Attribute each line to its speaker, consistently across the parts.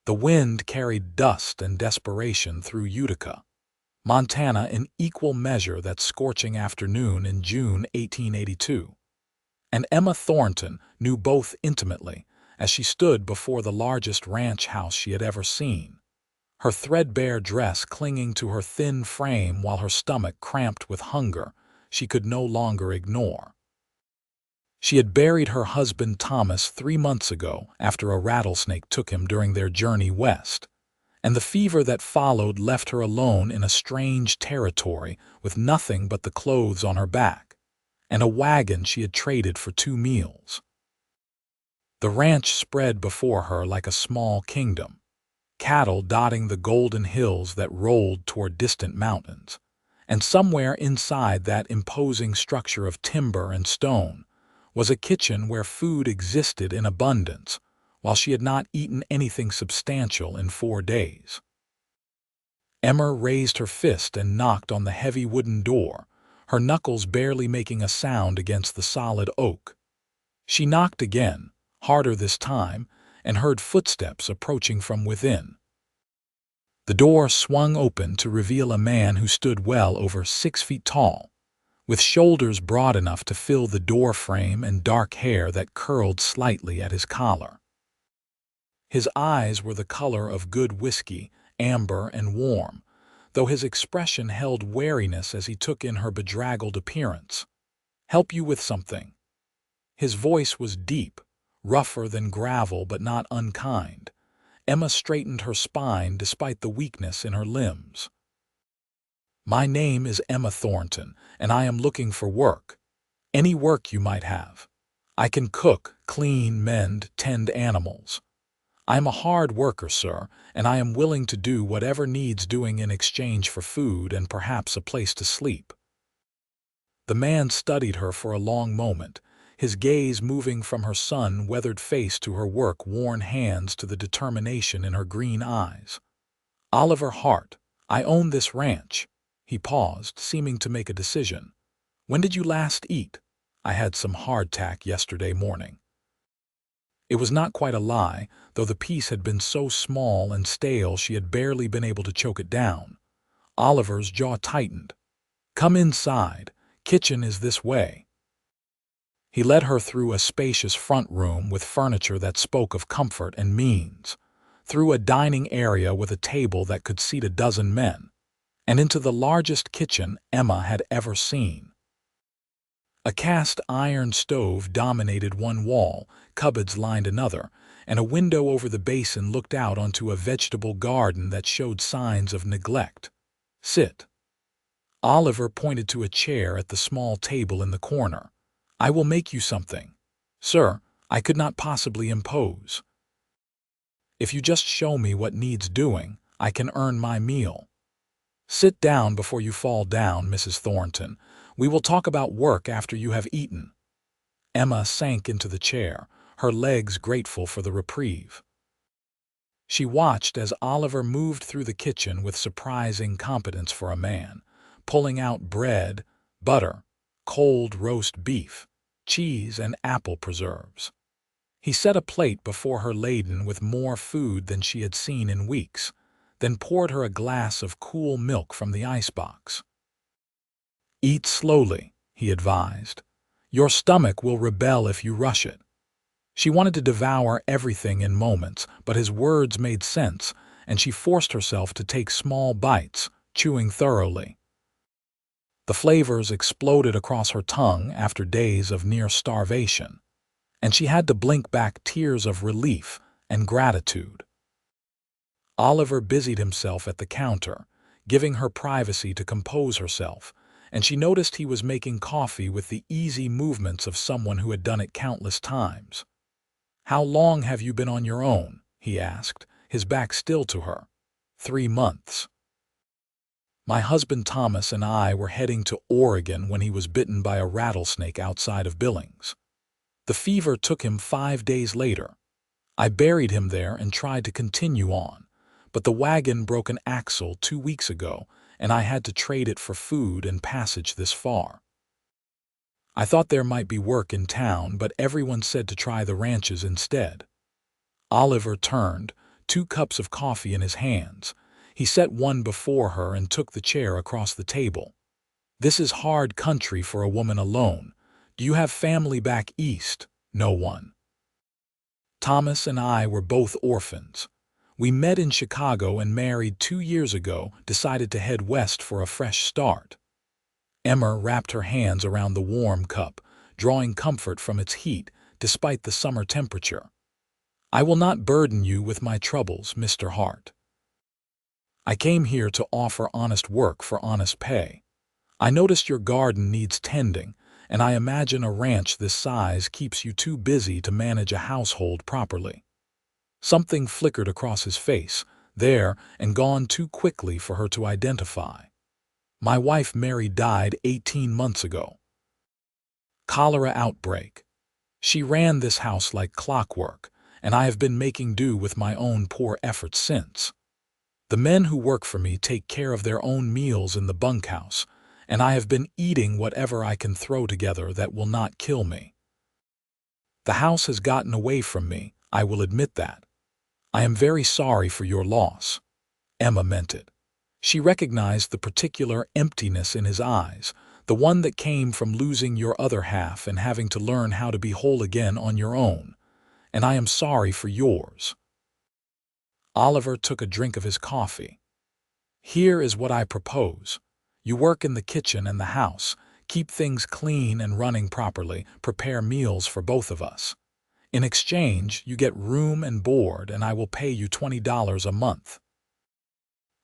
Speaker 1: The wind carried dust and desperation through Utica, Montana, in equal measure that scorching afternoon in June 1882. And Emma Thornton knew both intimately as she stood before the largest ranch house she had ever seen, her threadbare dress clinging to her thin frame while her stomach cramped with hunger she could no longer ignore. She had buried her husband Thomas 3 months ago after a rattlesnake took him during their journey west, and the fever that followed left her alone in a strange territory with nothing but the clothes on her back and a wagon she had traded for 2 meals. The ranch spread before her like a small kingdom, cattle dotting the golden hills that rolled toward distant mountains, and somewhere inside that imposing structure of timber and stone was a kitchen where food existed in abundance, while she had not eaten anything substantial in 4 days. Emma raised her fist and knocked on the heavy wooden door, her knuckles barely making a sound against the solid oak. She knocked again, harder this time, and heard footsteps approaching from within. The door swung open to reveal a man who stood well over 6 feet tall, with shoulders broad enough to fill the door frame and dark hair that curled slightly at his collar. His eyes were the color of good whiskey, amber and warm, though his expression held wariness as he took in her bedraggled appearance. "Help you with something?" His voice was deep, rougher than gravel but not unkind. Emma straightened her spine despite the weakness in her limbs. "My name is Emma Thornton, and I am looking for work. Any work you might have. I can cook, clean, mend, tend animals. I am a hard worker, sir, and I am willing to do whatever needs doing in exchange for food and perhaps a place to sleep." The man studied her for a long moment, his gaze moving from her sun-weathered face to her work-worn hands to the determination in her green eyes. "Oliver Hart, I own this ranch." He paused, seeming to make a decision. "When did you last eat?" "I had some hardtack yesterday morning." It was not quite a lie, though the piece had been so small and stale she had barely been able to choke it down. Oliver's jaw tightened. "Come inside. Kitchen is this way." He led her through a spacious front room with furniture that spoke of comfort and means, through a dining area with a table that could seat a dozen men, and into the largest kitchen Emma had ever seen. A cast iron stove dominated one wall, cupboards lined another, and a window over the basin looked out onto a vegetable garden that showed signs of neglect. "Sit." Oliver pointed to a chair at the small table in the corner. "I will make you something." "Sir, I could not possibly impose." "If you just show me what needs doing, I can earn my meal." "Sit down before you fall down, Mrs. Thornton. We will talk about work after you have eaten." Emma sank into the chair, her legs grateful for the reprieve. She watched as Oliver moved through the kitchen with surprising competence for a man, pulling out bread, butter, cold roast beef, cheese, and apple preserves. He set a plate before her laden with more food than she had seen in weeks, then poured her a glass of cool milk from the icebox. "Eat slowly," he advised. "Your stomach will rebel if you rush it." She wanted to devour everything in moments, but his words made sense, and she forced herself to take small bites, chewing thoroughly. The flavors exploded across her tongue after days of near starvation, and she had to blink back tears of relief and gratitude. Oliver busied himself at the counter, giving her privacy to compose herself, and she noticed he was making coffee with the easy movements of someone who had done it countless times. "How long have you been on your own?" he asked, his back still to her. 3 months. "My husband Thomas and I were heading to Oregon when he was bitten by a rattlesnake outside of Billings. The fever took him 5 days later. I buried him there and tried to continue on, but the wagon broke an axle 2 weeks ago, and I had to trade it for food and passage this far. I thought there might be work in town, but everyone said to try the ranches instead." Oliver turned, 2 cups of coffee in his hands. He set one before her and took the chair across the table. "This is hard country for a woman alone. Do you have family back east?" "No one. Thomas and I were both orphans. We met in Chicago and married 2 years ago, decided to head west for a fresh start." Emma wrapped her hands around the warm cup, drawing comfort from its heat despite the summer temperature. "I will not burden you with my troubles, Mr. Hart. I came here to offer honest work for honest pay. I noticed your garden needs tending, and I imagine a ranch this size keeps you too busy to manage a household properly." Something flickered across his face, there and gone too quickly for her to identify. "My wife Mary died 18 months ago. Cholera outbreak. She ran this house like clockwork, and I have been making do with my own poor efforts since. The men who work for me take care of their own meals in the bunkhouse, and I have been eating whatever I can throw together that will not kill me. The house has gotten away from me, I will admit that. I am very sorry for your loss." Emma meant it. She recognized the particular emptiness in his eyes, the one that came from losing your other half and having to learn how to be whole again on your own. "And I am sorry for yours." Oliver took a drink of his coffee. "Here is what I propose. You work in the kitchen and the house, keep things clean and running properly, prepare meals for both of us. In exchange, you get room and board, and I will pay you $20 a month.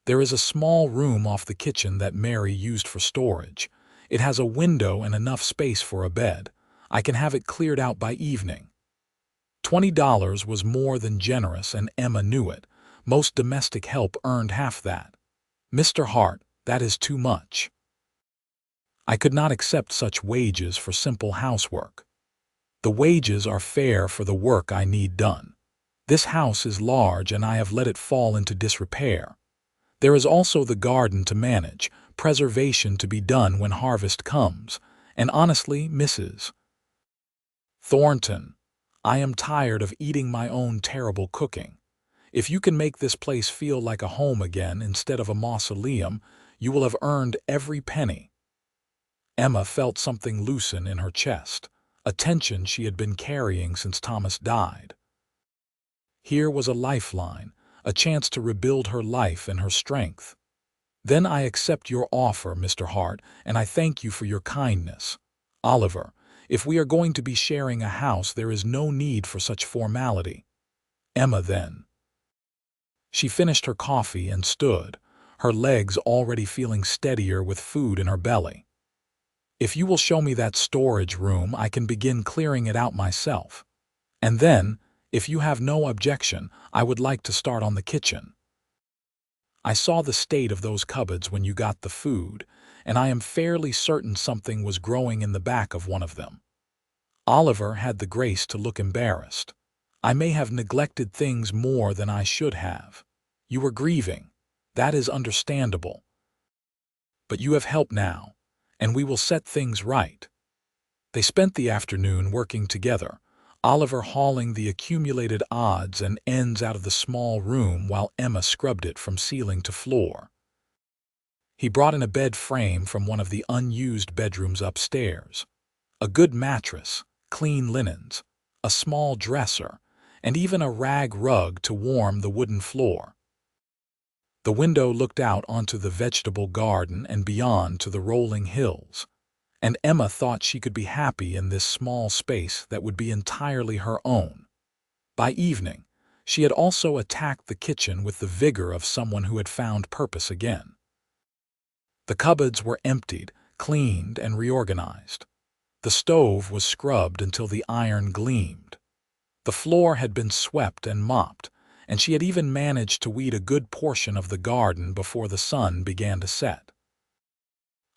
Speaker 1: There is a small room off the kitchen that Mary used for storage. It has a window and enough space for a bed. I can have it cleared out by evening." $20 was more than generous, and Emma knew it. Most domestic help earned half that. "Mr. Hart, that is too much. I could not accept such wages for simple housework. The wages are fair for the work I need done. This house is large and I have let it fall into disrepair. There is also the garden to manage, preservation to be done when harvest comes, and honestly, Mrs. Thornton, I am tired of eating my own terrible cooking. If you can make this place feel like a home again instead of a mausoleum, you will have earned every penny." Emma felt something loosen in her chest, a tension she had been carrying since Thomas died. Here was a lifeline, a chance to rebuild her life and her strength. "Then I accept your offer, Mr. Hart, and I thank you for your kindness. Oliver, if we are going to be sharing a house, there is no need for such formality." Emma then. She finished her coffee and stood, her legs already feeling steadier with food in her belly. "If you will show me that storage room, I can begin clearing it out myself. And then, if you have no objection, I would like to start on the kitchen. I saw the state of those cupboards when you got the food, and I am fairly certain something was growing in the back of one of them." Oliver had the grace to look embarrassed. "I may have neglected things more than I should have. You were grieving. That is understandable. But you have help now, and we will set things right." They spent the afternoon working together, Oliver hauling the accumulated odds and ends out of the small room while Emma scrubbed it from ceiling to floor. He brought in a bed frame from one of the unused bedrooms upstairs, a good mattress, clean linens, a small dresser, and even a rag rug to warm the wooden floor. The window looked out onto the vegetable garden and beyond to the rolling hills, and Emma thought she could be happy in this small space that would be entirely her own. By evening, she had also attacked the kitchen with the vigor of someone who had found purpose again. The cupboards were emptied, cleaned, and reorganized. The stove was scrubbed until the iron gleamed. The floor had been swept and mopped, and she had even managed to weed a good portion of the garden before the sun began to set.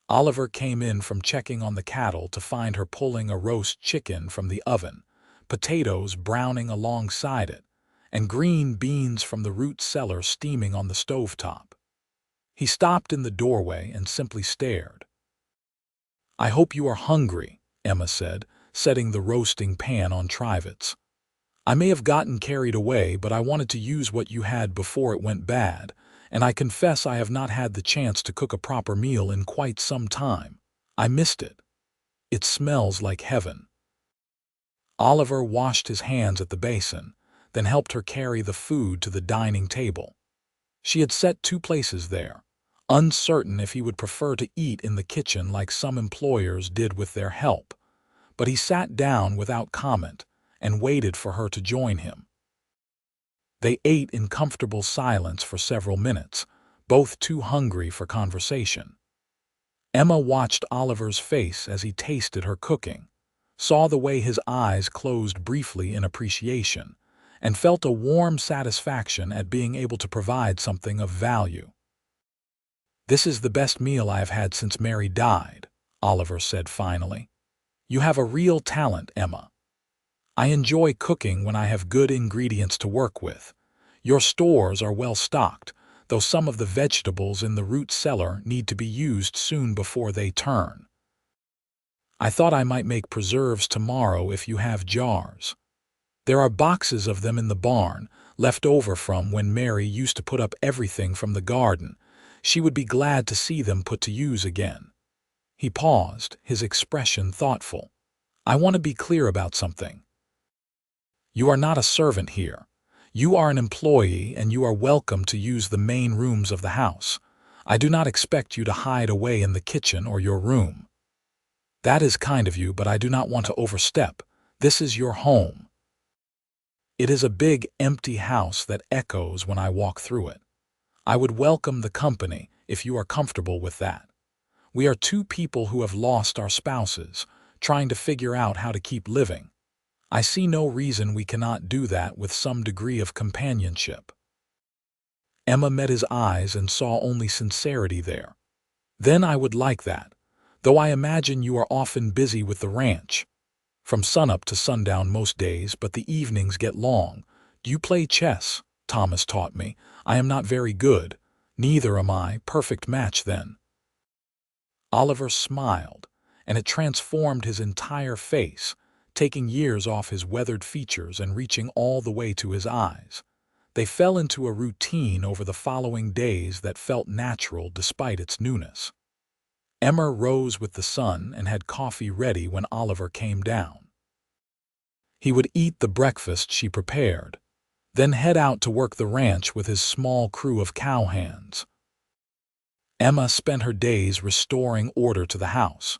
Speaker 1: Oliver came in from checking on the cattle to find her pulling a roast chicken from the oven, potatoes browning alongside it, and green beans from the root cellar steaming on the stovetop. He stopped in the doorway and simply stared. "I hope you are hungry," Emma said, setting the roasting pan on trivets. I may have gotten carried away, but I wanted to use what you had before it went bad, and I confess I have not had the chance to cook a proper meal in quite some time. I missed it. It smells like heaven." Oliver washed his hands at the basin, then helped her carry the food to the dining table. She had set 2 places there, uncertain if he would prefer to eat in the kitchen like some employers did with their help, but he sat down without comment and waited for her to join him. They ate in comfortable silence for several minutes, both too hungry for conversation. Emma watched Oliver's face as he tasted her cooking, saw the way his eyes closed briefly in appreciation, and felt a warm satisfaction at being able to provide something of value. "This is the best meal I have had since Mary died," Oliver said finally. "You have a real talent, Emma. I enjoy cooking when I have good ingredients to work with. Your stores are well stocked, though some of the vegetables in the root cellar need to be used soon before they turn. I thought I might make preserves tomorrow if you have jars. There are boxes of them in the barn, left over from when Mary used to put up everything from the garden. She would be glad to see them put to use again." He paused, his expression thoughtful. "I want to be clear about something. You are not a servant here. You are an employee, and you are welcome to use the main rooms of the house. I do not expect you to hide away in the kitchen or your room. That is kind of you, but I do not want to overstep. This is your home. It is a big, empty house that echoes when I walk through it. I would welcome the company if you are comfortable with that. We are 2 people who have lost our spouses, trying to figure out how to keep living. I see no reason we cannot do that with some degree of companionship." Emma met his eyes and saw only sincerity there. "Then I would like that, though I imagine you are often busy with the ranch. From sunup to sundown most days, but the evenings get long. Do you play chess? Thomas taught me. I am not very good. Neither am I. Perfect match then." Oliver smiled, and it transformed his entire face, taking years off his weathered features and reaching all the way to his eyes. They fell into a routine over the following days that felt natural despite its newness. Emma rose with the sun and had coffee ready when Oliver came down. He would eat the breakfast she prepared, then head out to work the ranch with his small crew of cowhands. Emma spent her days restoring order to the house,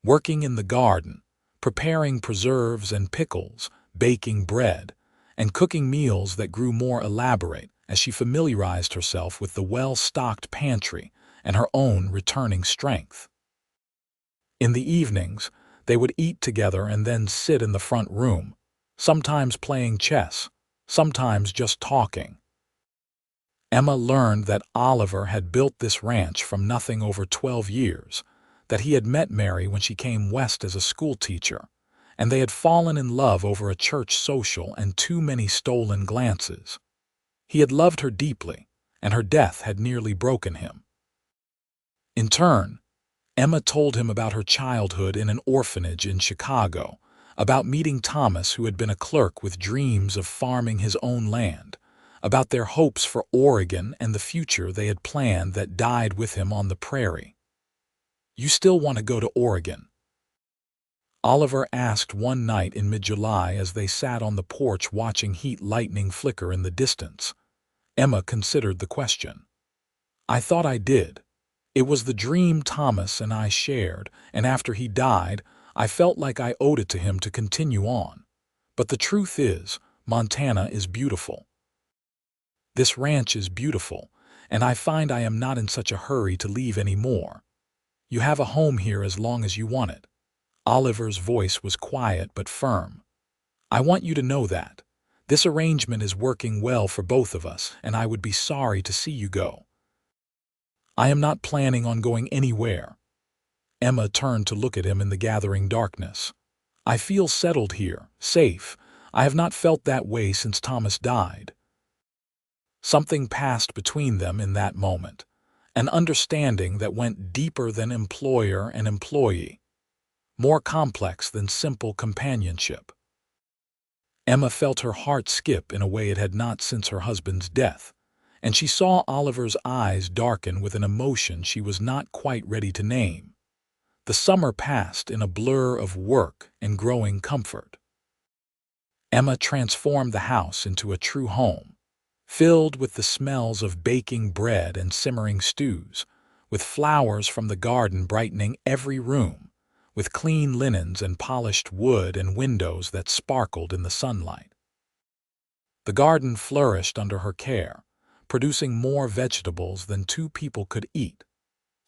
Speaker 1: working in the garden, preparing preserves and pickles, baking bread, and cooking meals that grew more elaborate as she familiarized herself with the well-stocked pantry and her own returning strength. In the evenings, they would eat together and then sit in the front room, sometimes playing chess, sometimes just talking. Emma learned that Oliver had built this ranch from nothing over 12 years, that he had met Mary when she came west as a schoolteacher, and they had fallen in love over a church social and too many stolen glances. He had loved her deeply, and her death had nearly broken him. In turn, Emma told him about her childhood in an orphanage in Chicago, about meeting Thomas, who had been a clerk with dreams of farming his own land, about their hopes for Oregon and the future they had planned that died with him on the prairie. "You still want to go to Oregon?" Oliver asked one night in mid-July as they sat on the porch watching heat lightning flicker in the distance. Emma considered the question. "I thought I did. It was the dream Thomas and I shared, and after he died, I felt like I owed it to him to continue on. But the truth is, Montana is beautiful. This ranch is beautiful, and I find I am not in such a hurry to leave anymore. You have a home here as long as you want it." Oliver's voice was quiet but firm. "I want you to know that. This arrangement is working well for both of us, and I would be sorry to see you go." "I am not planning on going anywhere." Emma turned to look at him in the gathering darkness. "I feel settled here, safe. I have not felt that way since Thomas died." Something passed between them in that moment, an understanding that went deeper than employer and employee, more complex than simple companionship. Emma felt her heart skip in a way it had not since her husband's death, and she saw Oliver's eyes darken with an emotion she was not quite ready to name. The summer passed in a blur of work and growing comfort. Emma transformed the house into a true home, filled with the smells of baking bread and simmering stews, with flowers from the garden brightening every room, with clean linens and polished wood and windows that sparkled in the sunlight. The garden flourished under her care, producing more vegetables than two people could eat,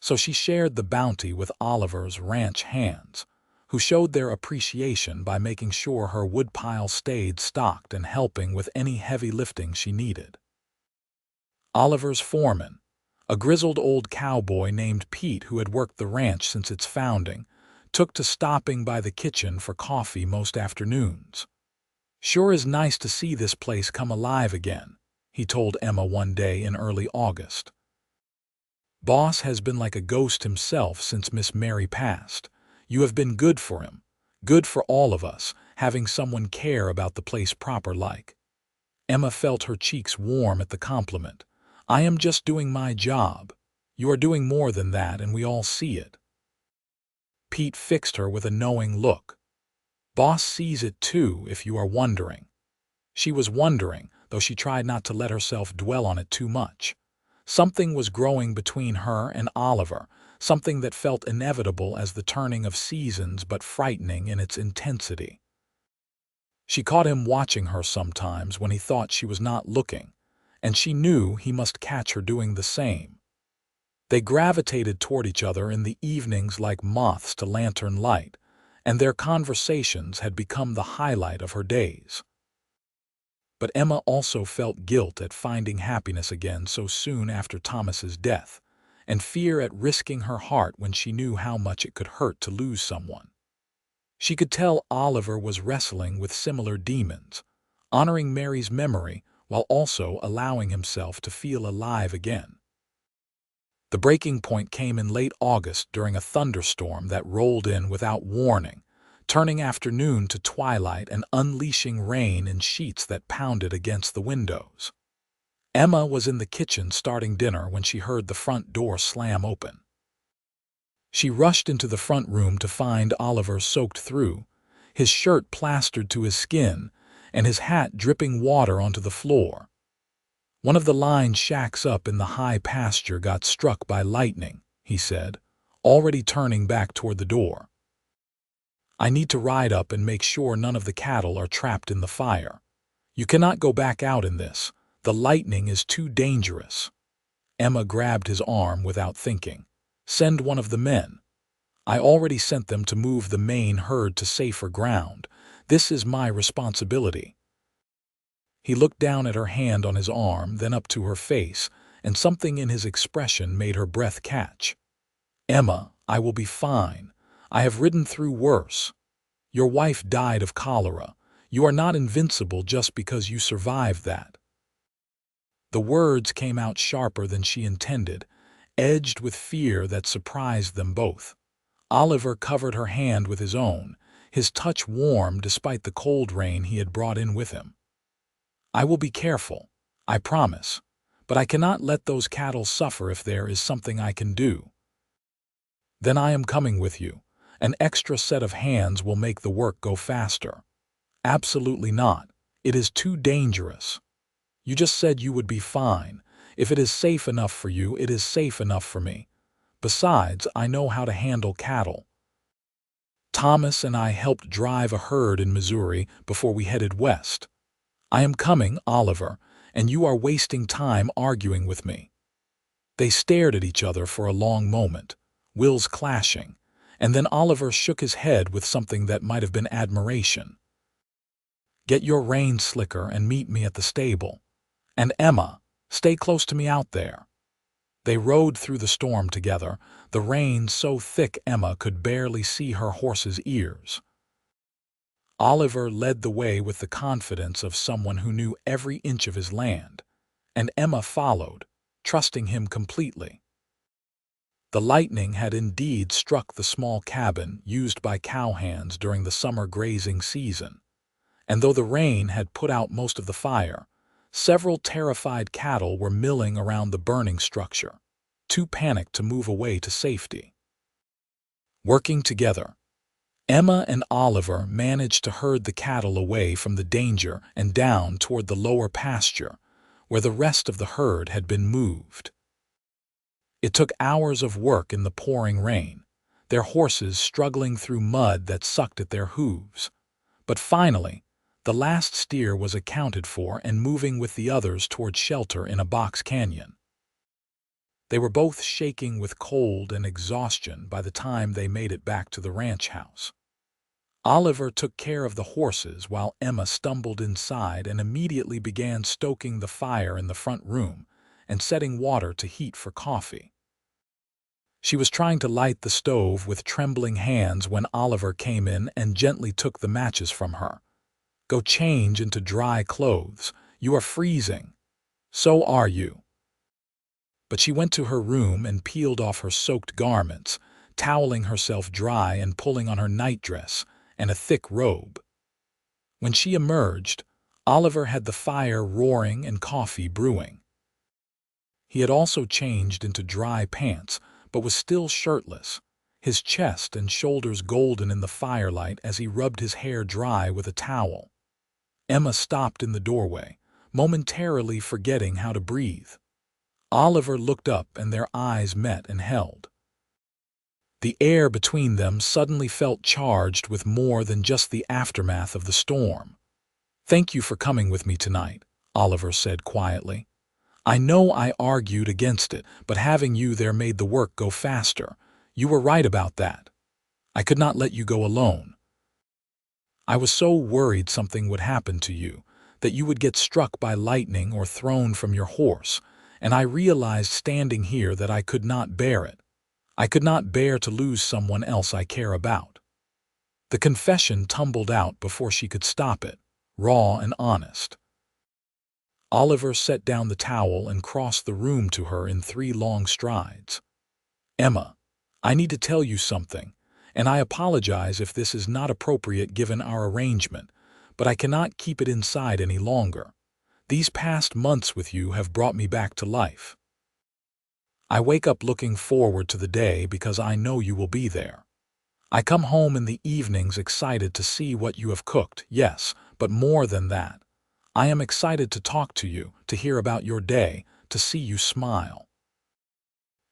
Speaker 1: so she shared the bounty with Oliver's ranch hands, who showed their appreciation by making sure her woodpile stayed stocked and helping with any heavy lifting she needed. Oliver's foreman, a grizzled old cowboy named Pete who had worked the ranch since its founding, took to stopping by the kitchen for coffee most afternoons. "Sure is nice to see this place come alive again," he told Emma one day in early August. "Boss has been like a ghost himself since Miss Mary passed. You have been good for him, good for all of us, having someone care about the place proper like." Emma felt her cheeks warm at the compliment. "I am just doing my job. You are doing more than that, and we all see it." Pete fixed her with a knowing look. "Boss sees it too, if you are wondering." She was wondering, though she tried not to let herself dwell on it too much. Something was growing between her and Oliver, something that felt inevitable as the turning of seasons but frightening in its intensity. She caught him watching her sometimes when he thought she was not looking, and she knew he must catch her doing the same. They gravitated toward each other in the evenings like moths to lantern light, and their conversations had become the highlight of her days. But Emma also felt guilt at finding happiness again so soon after Thomas's death, and fear at risking her heart when she knew how much it could hurt to lose someone. She could tell Oliver was wrestling with similar demons, honoring Mary's memory while also allowing himself to feel alive again. The breaking point came in late August during a thunderstorm that rolled in without warning, turning afternoon to twilight and unleashing rain in sheets that pounded against the windows. Emma was in the kitchen starting dinner when she heard the front door slam open. She rushed into the front room to find Oliver soaked through, his shirt plastered to his skin, and his hat dripping water onto the floor. "One of the line shacks up in the high pasture got struck by lightning," he said, already turning back toward the door. "I need to ride up and make sure none of the cattle are trapped in the fire. You cannot go back out in this. The lightning is too dangerous." Emma grabbed his arm without thinking. "Send one of the men. I already sent them to move the main herd to safer ground. This is my responsibility." He looked down at her hand on his arm, then up to her face, and something in his expression made her breath catch. "Emma, I will be fine. I have ridden through worse. Your wife died of cholera. You are not invincible just because you survived that." The words came out sharper than she intended, edged with fear that surprised them both. Oliver covered her hand with his own, his touch warm despite the cold rain he had brought in with him. "I will be careful, I promise, but I cannot let those cattle suffer if there is something I can do." "Then I am coming with you. An extra set of hands will make the work go faster." "Absolutely not. It is too dangerous. You just said you would be fine. If it is safe enough for you, it is safe enough for me. Besides, I know how to handle cattle. Thomas and I helped drive a herd in Missouri before we headed west. I am coming, Oliver, and you are wasting time arguing with me." They stared at each other for a long moment, wills clashing, and then Oliver shook his head with something that might have been admiration. "Get your rein slicker and meet me at the stable. And Emma, stay close to me out there." They rode through the storm together, the rain so thick Emma could barely see her horse's ears. Oliver led the way with the confidence of someone who knew every inch of his land, and Emma followed, trusting him completely. The lightning had indeed struck the small cabin used by cowhands during the summer grazing season, and though the rain had put out most of the fire, several terrified cattle were milling around the burning structure, too panicked to move away to safety. Working together, Emma and Oliver managed to herd the cattle away from the danger and down toward the lower pasture, where the rest of the herd had been moved. It took hours of work in the pouring rain, their horses struggling through mud that sucked at their hooves. But finally, the last steer was accounted for and moving with the others toward shelter in a box canyon. They were both shaking with cold and exhaustion by the time they made it back to the ranch house. Oliver took care of the horses while Emma stumbled inside and immediately began stoking the fire in the front room and setting water to heat for coffee. She was trying to light the stove with trembling hands when Oliver came in and gently took the matches from her. "Go change into dry clothes. You are freezing." "So are you." But she went to her room and peeled off her soaked garments, toweling herself dry and pulling on her nightdress and a thick robe. When she emerged, Oliver had the fire roaring and coffee brewing. He had also changed into dry pants, but was still shirtless, his chest and shoulders golden in the firelight as he rubbed his hair dry with a towel. Emma stopped in the doorway, momentarily forgetting how to breathe. Oliver looked up and their eyes met and held. The air between them suddenly felt charged with more than just the aftermath of the storm. "Thank you for coming with me tonight," Oliver said quietly. "I know I argued against it, but having you there made the work go faster. You were right about that. I could not let you go alone. I was so worried something would happen to you, that you would get struck by lightning or thrown from your horse, and I realized standing here that I could not bear it. I could not bear to lose someone else I care about." The confession tumbled out before she could stop it, raw and honest. Oliver set down the towel and crossed the room to her in 3 long strides. "Emma, I need to tell you something, and I apologize if this is not appropriate given our arrangement, but I cannot keep it inside any longer. These past months with you have brought me back to life. I wake up looking forward to the day because I know you will be there. I come home in the evenings excited to see what you have cooked, yes, but more than that. I am excited to talk to you, to hear about your day, to see you smile.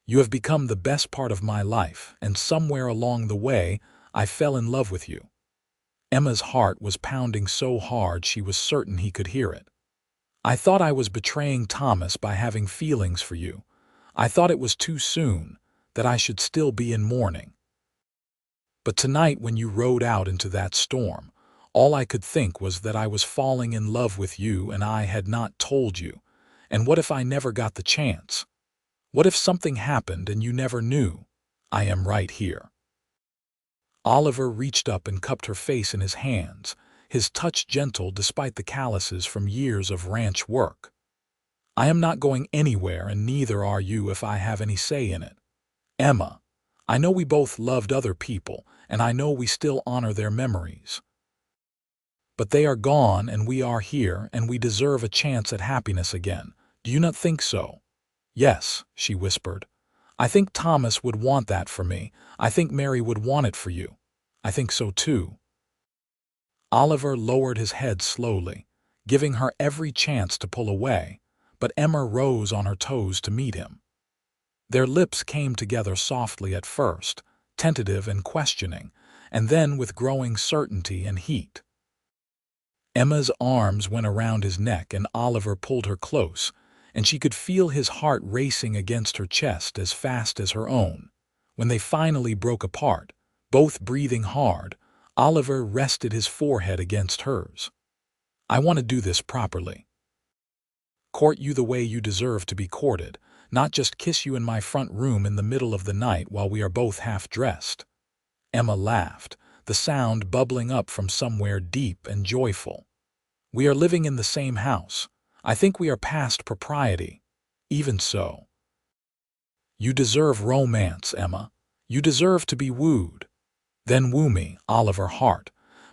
Speaker 1: You have become the best part of my life, and somewhere along the way, I fell in love with you." Emma's heart was pounding so hard she was certain he could hear it. "I thought I was betraying Thomas by having feelings for you. I thought it was too soon, that I should still be in mourning. But tonight when you rode out into that storm, all I could think was that I was falling in love with you and I had not told you. And what if I never got the chance? What if something happened and you never knew? I am right here." Oliver reached up and cupped her face in his hands, his touch gentle despite the calluses from years of ranch work. "I am not going anywhere and neither are you if I have any say in it. Emma, I know we both loved other people and I know we still honor their memories. But they are gone and we are here and we deserve a chance at happiness again. Do you not think so?" "Yes," she whispered. "I think Thomas would want that for me. I think Mary would want it for you. I think so too." Oliver lowered his head slowly, giving her every chance to pull away, but Emma rose on her toes to meet him. Their lips came together softly at first, tentative and questioning, and then with growing certainty and heat. Emma's arms went around his neck and Oliver pulled her close, and she could feel his heart racing against her chest as fast as her own. When they finally broke apart, both breathing hard, Oliver rested his forehead against hers. "I want to do this properly. Court you the way you deserve to be courted, not just kiss you in my front room in the middle of the night while we are both half-dressed." Emma laughed, the sound bubbling up from somewhere deep and joyful. "We are living in the same house. I think we are past propriety. Even so. You deserve romance, Emma. You deserve to be wooed. Then woo me, Oliver Hart,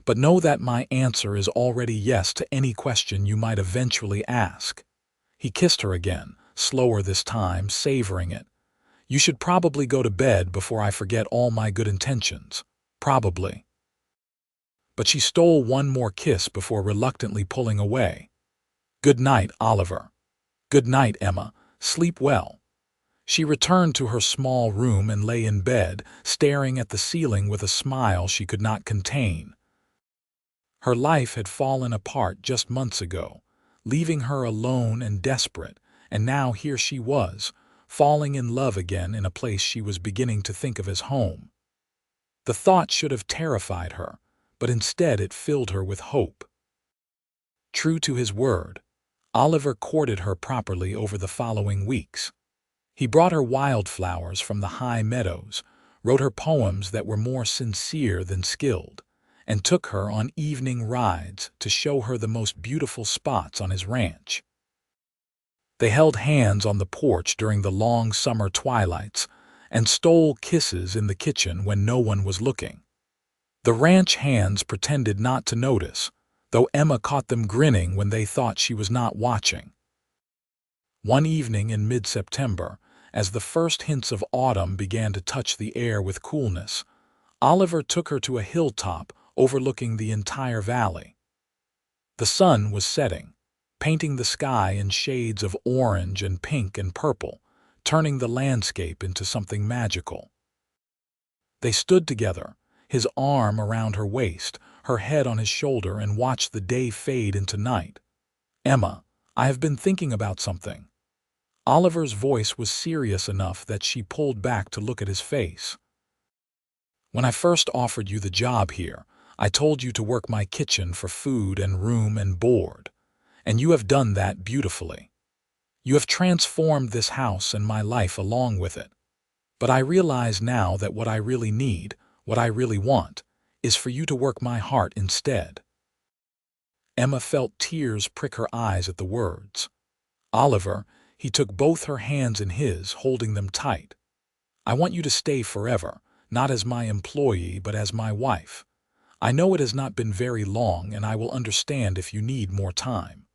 Speaker 1: but know that my answer is already yes to any question you might eventually ask." He kissed her again, slower this time, savoring it. "You should probably go to bed before I forget all my good intentions. Probably." But she stole one more kiss before reluctantly pulling away. "Good night, Oliver." "Good night, Emma. Sleep well." She returned to her small room and lay in bed, staring at the ceiling with a smile she could not contain. Her life had fallen apart just months ago, leaving her alone and desperate, and now here she was, falling in love again in a place she was beginning to think of as home. The thought should have terrified her, but instead it filled her with hope. True to his word, Oliver courted her properly over the following weeks. He brought her wildflowers from the high meadows, wrote her poems that were more sincere than skilled, and took her on evening rides to show her the most beautiful spots on his ranch. They held hands on the porch during the long summer twilights and stole kisses in the kitchen when no one was looking. The ranch hands pretended not to notice, though Emma caught them grinning when they thought she was not watching. One evening in mid-September, as the first hints of autumn began to touch the air with coolness, Oliver took her to a hilltop overlooking the entire valley. The sun was setting, painting the sky in shades of orange and pink and purple, turning the landscape into something magical. They stood together, his arm around her waist, her head on his shoulder, and watched the day fade into night. "Emma, I have been thinking about something." Oliver's voice was serious enough that she pulled back to look at his face. "When I first offered you the job here, I told you to work my kitchen for food and room and board, and you have done that beautifully. You have transformed this house and my life along with it. But I realize now that what I really need, what I really want, is for you to work my heart instead." Emma felt tears prick her eyes at the words. "Oliver," he took both her hands in his, holding them tight. "I want you to stay forever, not as my employee but as my wife. I know it has not been very long, and I will understand if you need more time.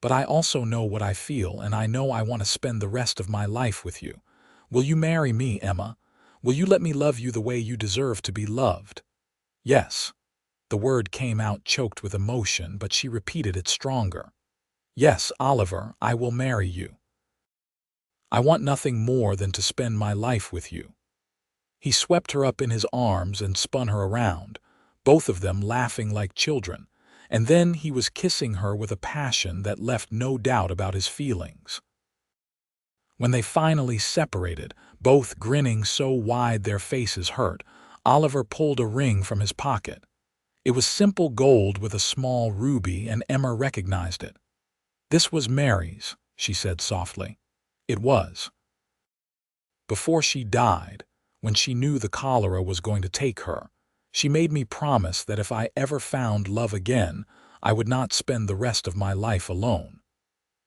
Speaker 1: But I also know what I feel, and I know I want to spend the rest of my life with you. Will you marry me, Emma? Will you let me love you the way you deserve to be loved?" "Yes." The word came out choked with emotion, but she repeated it stronger. "Yes, Oliver, I will marry you. I want nothing more than to spend my life with you." He swept her up in his arms and spun her around, both of them laughing like children, and then he was kissing her with a passion that left no doubt about his feelings. When they finally separated, both grinning so wide their faces hurt, Oliver pulled a ring from his pocket. It was simple gold with a small ruby, and Emma recognized it. "This was Mary's," she said softly. "It was. Before she died, when she knew the cholera was going to take her, she made me promise that if I ever found love again, I would not spend the rest of my life alone.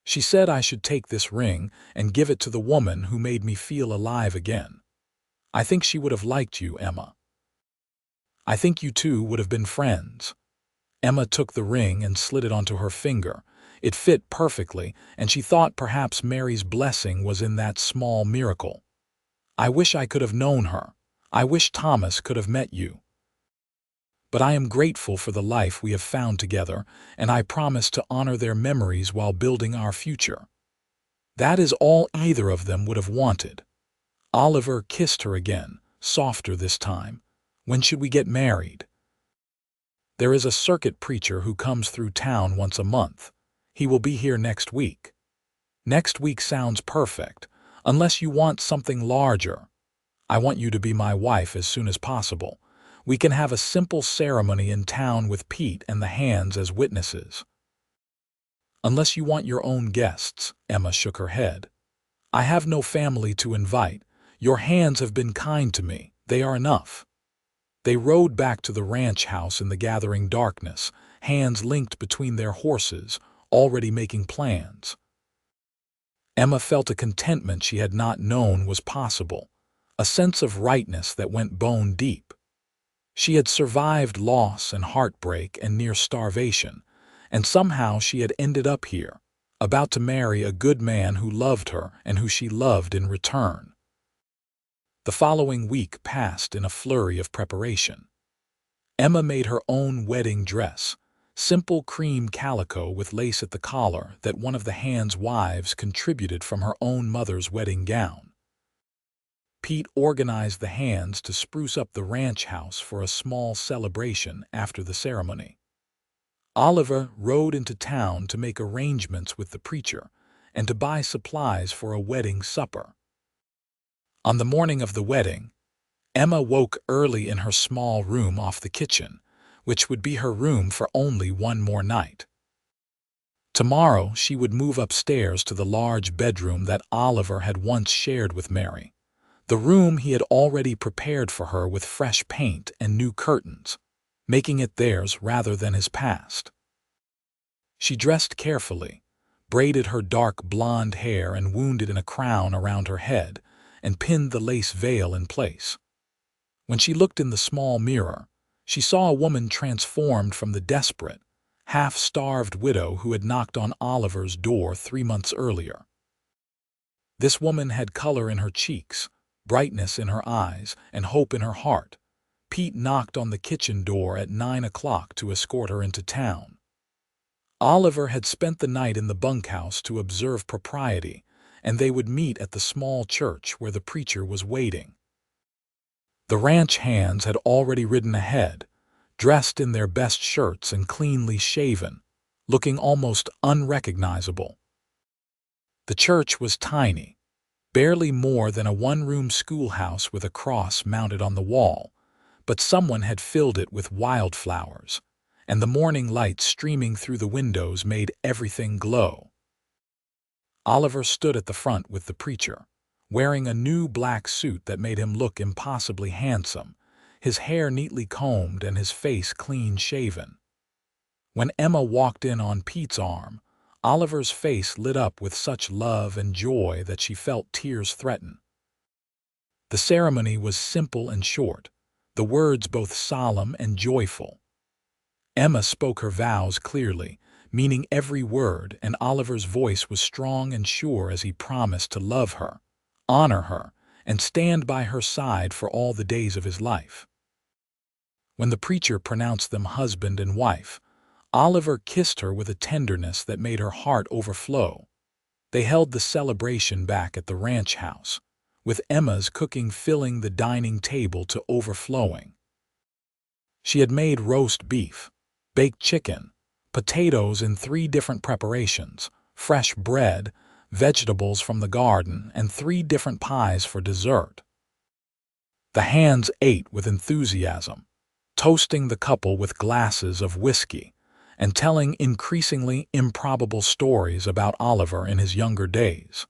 Speaker 1: She said I should take this ring and give it to the woman who made me feel alive again. I think she would have liked you, Emma. I think you two would have been friends." Emma took the ring and slid it onto her finger. It fit perfectly, and she thought perhaps Mary's blessing was in that small miracle. "I wish I could have known her. I wish Thomas could have met you. But I am grateful for the life we have found together, and I promise to honor their memories while building our future." That is all either of them would have wanted. Oliver kissed her again, softer this time. "When should we get married?" "There is a circuit preacher who comes through town once a month. He will be here next week." "Next week sounds perfect, unless you want something larger." "I want you to be my wife as soon as possible. We can have a simple ceremony in town with Pete and the hands as witnesses." "Unless you want your own guests," Emma shook her head. "I have no family to invite. Your hands have been kind to me. They are enough." They rode back to the ranch house in the gathering darkness, hands linked between their horses, already making plans. Emma felt a contentment she had not known was possible, a sense of rightness that went bone deep. She had survived loss and heartbreak and near starvation, and somehow she had ended up here, about to marry a good man who loved her and who she loved in return. The following week passed in a flurry of preparation. Emma made her own wedding dress, simple cream calico with lace at the collar that one of the Hand's wives contributed from her own mother's wedding gown. Pete organized the Hands to spruce up the ranch house for a small celebration after the ceremony. Oliver rode into town to make arrangements with the preacher and to buy supplies for a wedding supper. On the morning of the wedding, Emma woke early in her small room off the kitchen, which would be her room for only one more night. Tomorrow she would move upstairs to the large bedroom that Oliver had once shared with Mary, the room he had already prepared for her with fresh paint and new curtains, making it theirs rather than his past. She dressed carefully, braided her dark blonde hair and wound it in a crown around her head, and pinned the lace veil in place. When she looked in the small mirror, she saw a woman transformed from the desperate, half-starved widow who had knocked on Oliver's door 3 months earlier. This woman had color in her cheeks, brightness in her eyes, and hope in her heart. Pete knocked on the kitchen door at 9 o'clock to escort her into town. Oliver had spent the night in the bunkhouse to observe propriety, and they would meet at the small church where the preacher was waiting. The ranch hands had already ridden ahead, dressed in their best shirts and cleanly shaven, looking almost unrecognizable. The church was tiny, barely more than a one-room schoolhouse with a cross mounted on the wall, but someone had filled it with wildflowers, and the morning light streaming through the windows made everything glow. Oliver stood at the front with the preacher, wearing a new black suit that made him look impossibly handsome, his hair neatly combed and his face clean-shaven. When Emma walked in on Pete's arm, Oliver's face lit up with such love and joy that she felt tears threaten. The ceremony was simple and short, the words both solemn and joyful. Emma spoke her vows clearly, meaning every word, and Oliver's voice was strong and sure as he promised to love her, honor her, and stand by her side for all the days of his life. When the preacher pronounced them husband and wife, Oliver kissed her with a tenderness that made her heart overflow. They held the celebration back at the ranch house, with Emma's cooking filling the dining table to overflowing. She had made roast beef, baked chicken, potatoes in 3 different preparations, fresh bread, vegetables from the garden, and 3 different pies for dessert. The Hands ate with enthusiasm, toasting the couple with glasses of whiskey, and telling increasingly improbable stories about Oliver in his younger days.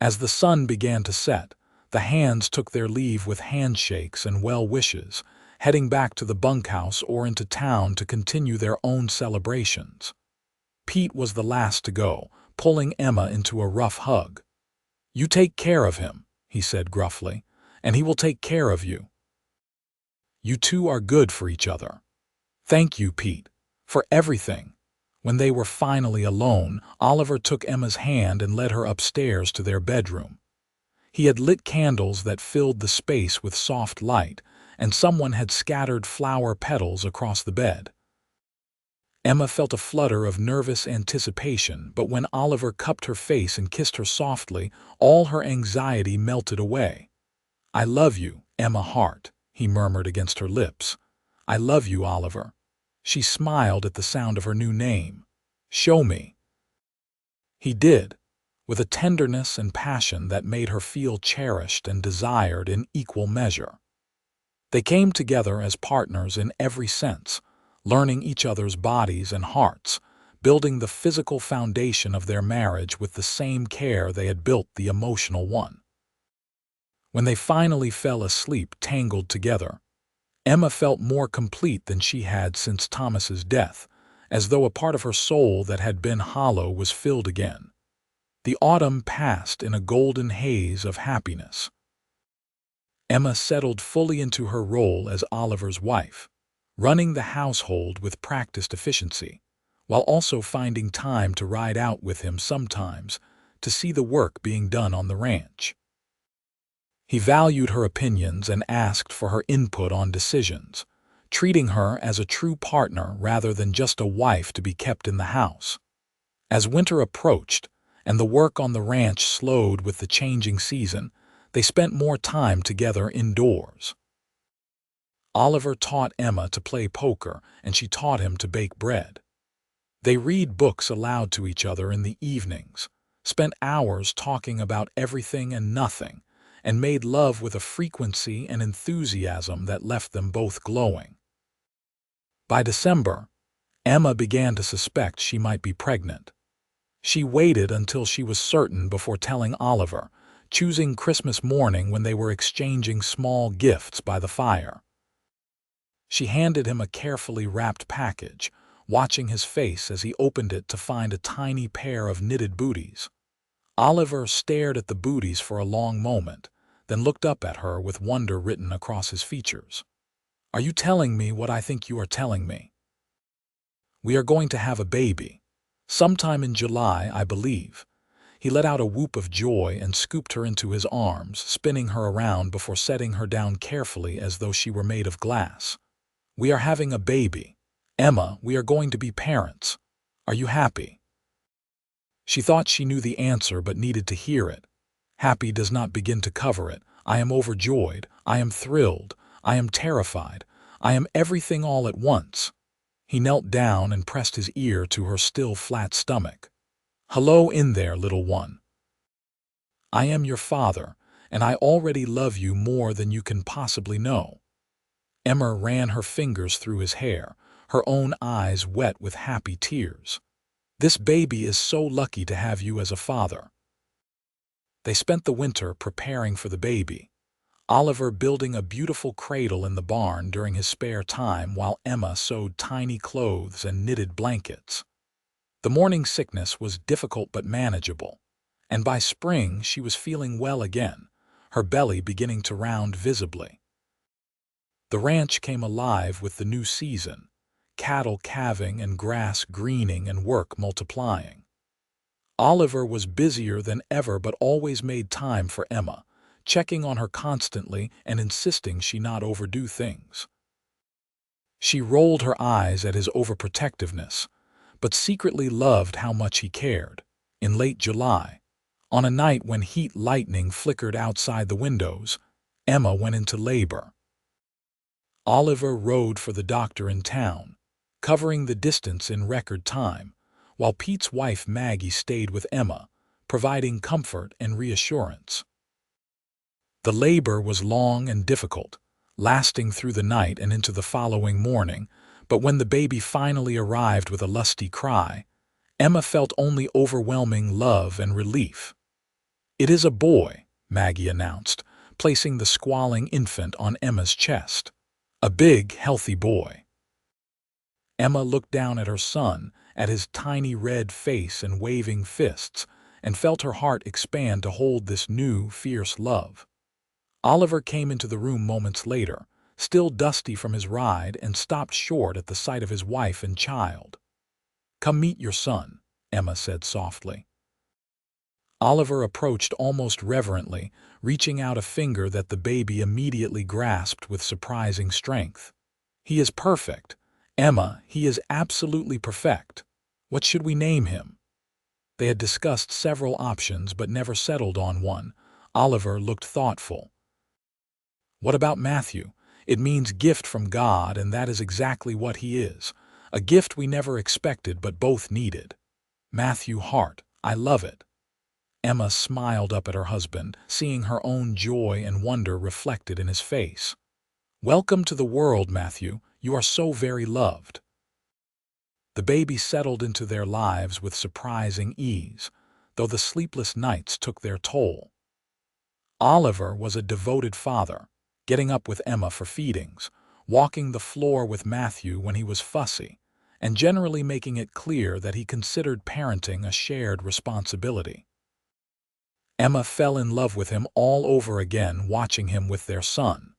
Speaker 1: As the sun began to set, the Hands took their leave with handshakes and well wishes, heading back to the bunkhouse or into town to continue their own celebrations. Pete was the last to go, pulling Emma into a rough hug. "You take care of him," he said gruffly, "and he will take care of you. You two are good for each other. Thank you, Pete, for everything." When they were finally alone, Oliver took Emma's hand and led her upstairs to their bedroom. He had lit candles that filled the space with soft light, and someone had scattered flower petals across the bed. Emma felt a flutter of nervous anticipation, but when Oliver cupped her face and kissed her softly, all her anxiety melted away. "I love you, Emma Hart," he murmured against her lips. "I love you, Oliver." She smiled at the sound of her new name. "Show me." He did, with a tenderness and passion that made her feel cherished and desired in equal measure. They came together as partners in every sense, learning each other's bodies and hearts, building the physical foundation of their marriage with the same care they had built the emotional one. When they finally fell asleep tangled together, Emma felt more complete than she had since Thomas's death, as though a part of her soul that had been hollow was filled again. The autumn passed in a golden haze of happiness. Emma settled fully into her role as Oliver's wife, running the household with practiced efficiency, while also finding time to ride out with him sometimes to see the work being done on the ranch. He valued her opinions and asked for her input on decisions, treating her as a true partner rather than just a wife to be kept in the house. As winter approached and the work on the ranch slowed with the changing season, they spent more time together indoors. Oliver taught Emma to play poker, and she taught him to bake bread. They read books aloud to each other in the evenings, spent hours talking about everything and nothing, and made love with a frequency and enthusiasm that left them both glowing. By December, Emma began to suspect she might be pregnant. She waited until she was certain before telling Oliver, choosing Christmas morning when they were exchanging small gifts by the fire. She handed him a carefully wrapped package, watching his face as he opened it to find a tiny pair of knitted booties. Oliver stared at the booties for a long moment, then looked up at her with wonder written across his features. "Are you telling me what I think you are telling me? We are going to have a baby. Sometime in July, I believe." He let out a whoop of joy and scooped her into his arms, spinning her around before setting her down carefully as though she were made of glass. "We are having a baby. Emma, we are going to be parents. Are you happy?" She thought she knew the answer but needed to hear it. Happy does not begin to cover it. I am overjoyed. I am thrilled. I am terrified. I am everything all at once. He knelt down and pressed his ear to her still flat stomach. "Hello in there, little one. I am your father, and I already love you more than you can possibly know." Emma ran her fingers through his hair, her own eyes wet with happy tears. "This baby is so lucky to have you as a father." They spent the winter preparing for the baby, Oliver building a beautiful cradle in the barn during his spare time while Emma sewed tiny clothes and knitted blankets. The morning sickness was difficult but manageable, and by spring she was feeling well again, her belly beginning to round visibly. The ranch came alive with the new season, cattle calving and grass greening and work multiplying. Oliver was busier than ever but always made time for Emma, checking on her constantly and insisting she not overdo things. She rolled her eyes at his overprotectiveness, but secretly loved how much he cared. In late July, on a night when heat lightning flickered outside the windows, Emma went into labor. Oliver rode for the doctor in town, covering the distance in record time, while Pete's wife Maggie stayed with Emma, providing comfort and reassurance. The labor was long and difficult, lasting through the night and into the following morning, but when the baby finally arrived with a lusty cry, Emma felt only overwhelming love and relief. "It is a boy," Maggie announced, placing the squalling infant on Emma's chest. "A big, healthy boy." Emma looked down at her son, at his tiny red face and waving fists, and felt her heart expand to hold this new, fierce love. Oliver came into the room moments later, still dusty from his ride, and stopped short at the sight of his wife and child. "Come meet your son," Emma said softly. Oliver approached almost reverently, reaching out a finger that the baby immediately grasped with surprising strength. "He is perfect. Emma, he is absolutely perfect. What should we name him?" They had discussed several options but never settled on one. Oliver looked thoughtful. "What about Matthew? It means gift from God, and that is exactly what he is. A gift we never expected but both needed. Matthew Hart, I love it." Emma smiled up at her husband, seeing her own joy and wonder reflected in his face. "Welcome to the world, Matthew. You are so very loved." The baby settled into their lives with surprising ease, though the sleepless nights took their toll. Oliver was a devoted father, getting up with Emma for feedings, walking the floor with Matthew when he was fussy, and generally making it clear that he considered parenting a shared responsibility. Emma fell in love with him all over again, watching him with their son.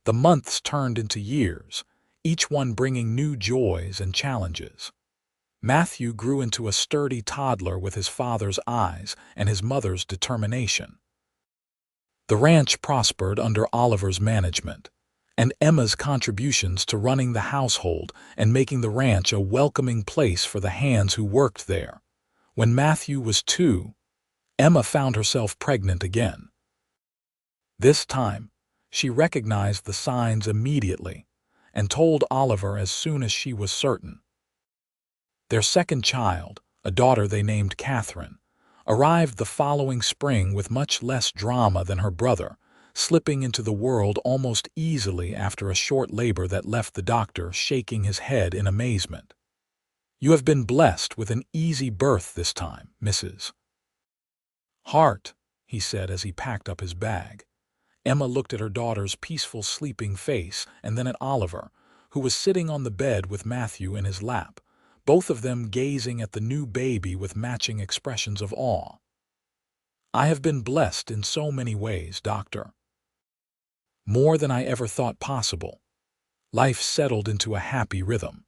Speaker 1: The months turned into years, each one bringing new joys and challenges. Matthew grew into a sturdy toddler with his father's eyes and his mother's determination. The ranch prospered under Oliver's management, and Emma's contributions to running the household and making the ranch a welcoming place for the hands who worked there. When Matthew was 2, Emma found herself pregnant again. This time, she recognized the signs immediately and told Oliver as soon as she was certain. Their second child, a daughter they named Catherine, arrived the following spring with much less drama than her brother, slipping into the world almost easily after a short labor that left the doctor shaking his head in amazement. "You have been blessed with an easy birth this time, Mrs. Hart," he said as he packed up his bag. Emma looked at her daughter's peaceful sleeping face and then at Oliver, who was sitting on the bed with Matthew in his lap, both of them gazing at the new baby with matching expressions of awe. "I have been blessed in so many ways, Doctor. More than I ever thought possible." Life settled into a happy rhythm.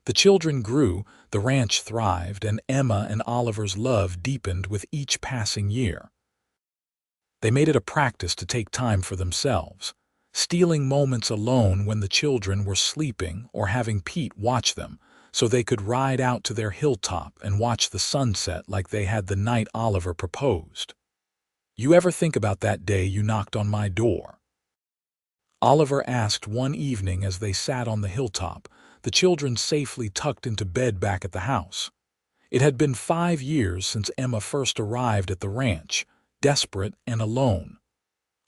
Speaker 1: The children grew, the ranch thrived, and Emma and Oliver's love deepened with each passing year. They made it a practice to take time for themselves, stealing moments alone when the children were sleeping or having Pete watch them, so they could ride out to their hilltop and watch the sunset like they had the night Oliver proposed. "You ever think about that day you knocked on my door?" Oliver asked one evening as they sat on the hilltop, the children safely tucked into bed back at the house. It had been 5 years since Emma first arrived at the ranch, desperate and alone.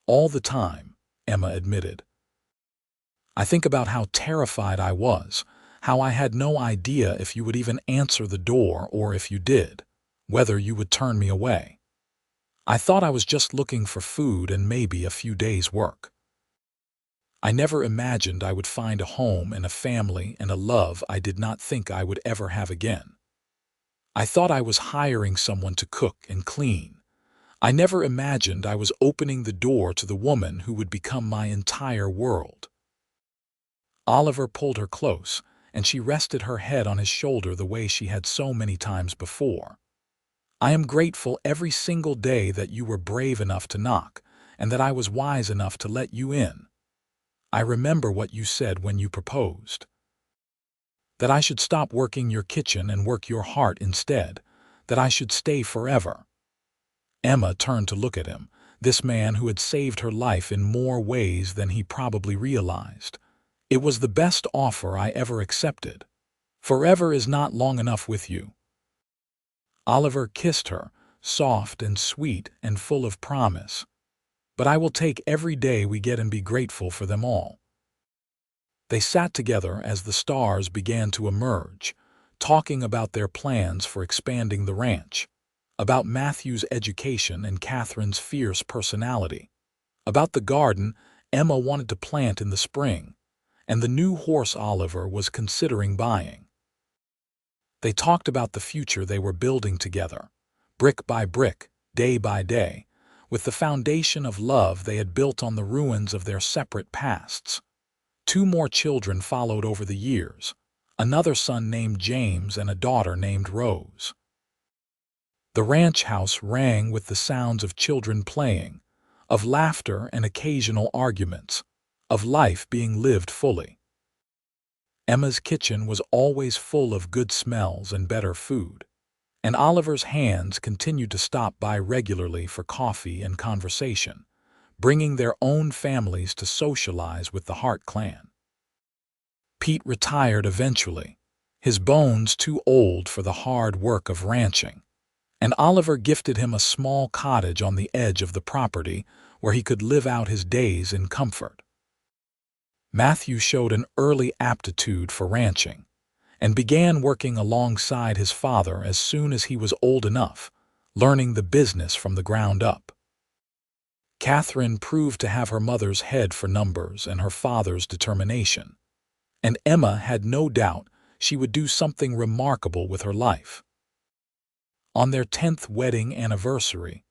Speaker 1: "All the time," Emma admitted. "I think about how terrified I was, how I had no idea if you would even answer the door, or if you did, whether you would turn me away. I thought I was just looking for food and maybe a few days' work. I never imagined I would find a home and a family and a love I did not think I would ever have again. I thought I was hiring someone to cook and clean. I never imagined I was opening the door to the woman who would become my entire world." Oliver pulled her close, and she rested her head on his shoulder the way she had so many times before. "I am grateful every single day that you were brave enough to knock, and that I was wise enough to let you in. I remember what you said when you proposed. That I should stop working your kitchen and work your heart instead, that I should stay forever." Emma turned to look at him, this man who had saved her life in more ways than he probably realized. "It was the best offer I ever accepted. Forever is not long enough with you." Oliver kissed her, soft and sweet and full of promise. "But I will take every day we get and be grateful for them all." They sat together as the stars began to emerge, talking about their plans for expanding the ranch, about Matthew's education and Catherine's fierce personality, about the garden Emma wanted to plant in the spring, and the new horse Oliver was considering buying. They talked about the future they were building together, brick by brick, day by day, with the foundation of love they had built on the ruins of their separate pasts. 2 more children followed over the years, another son named James and a daughter named Rose. The ranch house rang with the sounds of children playing, of laughter and occasional arguments, of life being lived fully. Emma's kitchen was always full of good smells and better food, and Oliver's hands continued to stop by regularly for coffee and conversation, bringing their own families to socialize with the Hart clan. Pete retired eventually, his bones too old for the hard work of ranching, and Oliver gifted him a small cottage on the edge of the property where he could live out his days in comfort. Matthew showed an early aptitude for ranching and began working alongside his father as soon as he was old enough, learning the business from the ground up. Catherine proved to have her mother's head for numbers and her father's determination, and Emma had no doubt she would do something remarkable with her life. On their 10th wedding anniversary,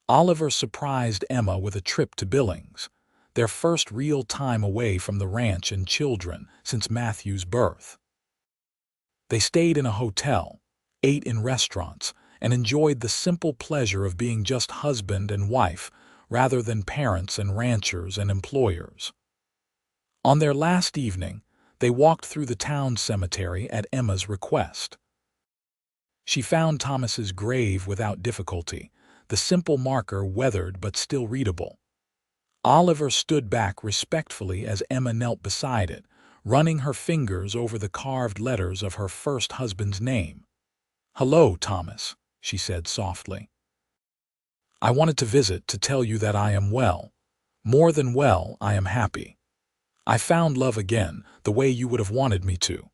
Speaker 1: Oliver surprised Emma with a trip to Billings, their first real time away from the ranch and children since Matthew's birth. They stayed in a hotel, ate in restaurants, and enjoyed the simple pleasure of being just husband and wife rather than parents and ranchers and employers. On their last evening, they walked through the town cemetery at Emma's request. She found Thomas's grave without difficulty, the simple marker weathered but still readable. Oliver stood back respectfully as Emma knelt beside it, running her fingers over the carved letters of her first husband's name. "Hello, Thomas," she said softly. "I wanted to visit to tell you that I am well. More than well, I am happy. I found love again, the way you would have wanted me to.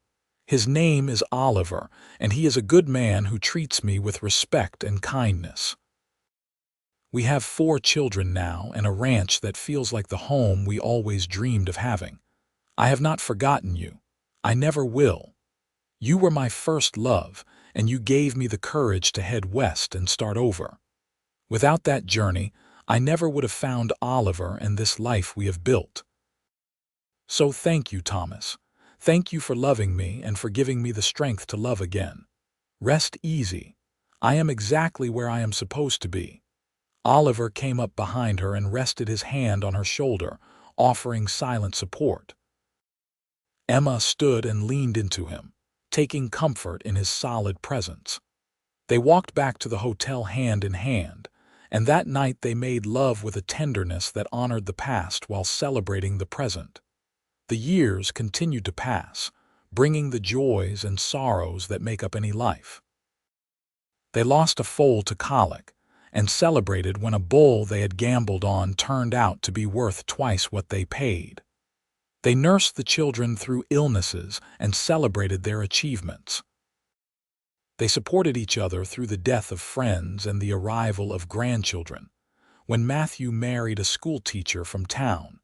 Speaker 1: His name is Oliver, and he is a good man who treats me with respect and kindness. We have 4 children now and a ranch that feels like the home we always dreamed of having. I have not forgotten you. I never will. You were my first love, and you gave me the courage to head west and start over. Without that journey, I never would have found Oliver and this life we have built. So thank you, Thomas. Thank you for loving me and for giving me the strength to love again. Rest easy. I am exactly where I am supposed to be." Oliver came up behind her and rested his hand on her shoulder, offering silent support. Emma stood and leaned into him, taking comfort in his solid presence. They walked back to the hotel hand in hand, and that night they made love with a tenderness that honored the past while celebrating the present. The years continued to pass, bringing the joys and sorrows that make up any life. They lost a foal to colic, and celebrated when a bull they had gambled on turned out to be worth twice what they paid. They nursed the children through illnesses and celebrated their achievements. They supported each other through the death of friends and the arrival of grandchildren, when Matthew married a schoolteacher from town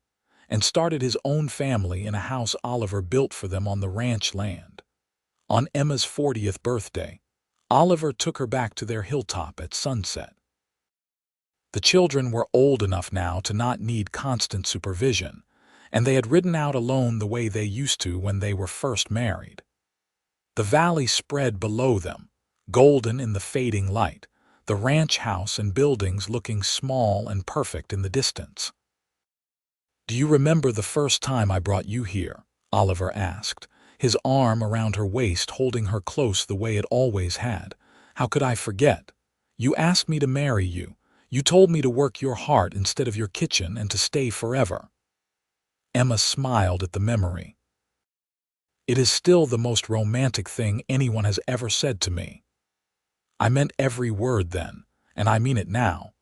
Speaker 1: and started his own family in a house Oliver built for them on the ranch land. On Emma's 40th birthday, Oliver took her back to their hilltop at sunset. The children were old enough now to not need constant supervision, and they had ridden out alone the way they used to when they were first married. The valley spread below them, golden in the fading light, the ranch house and buildings looking small and perfect in the distance. "Do you remember the first time I brought you here?" Oliver asked, his arm around her waist holding her close the way it always had. "How could I forget? You asked me to marry you. You told me to work your heart instead of your kitchen and to stay forever." Emma smiled at the memory. "It is still the most romantic thing anyone has ever said to me. I meant every word then, and I mean it now.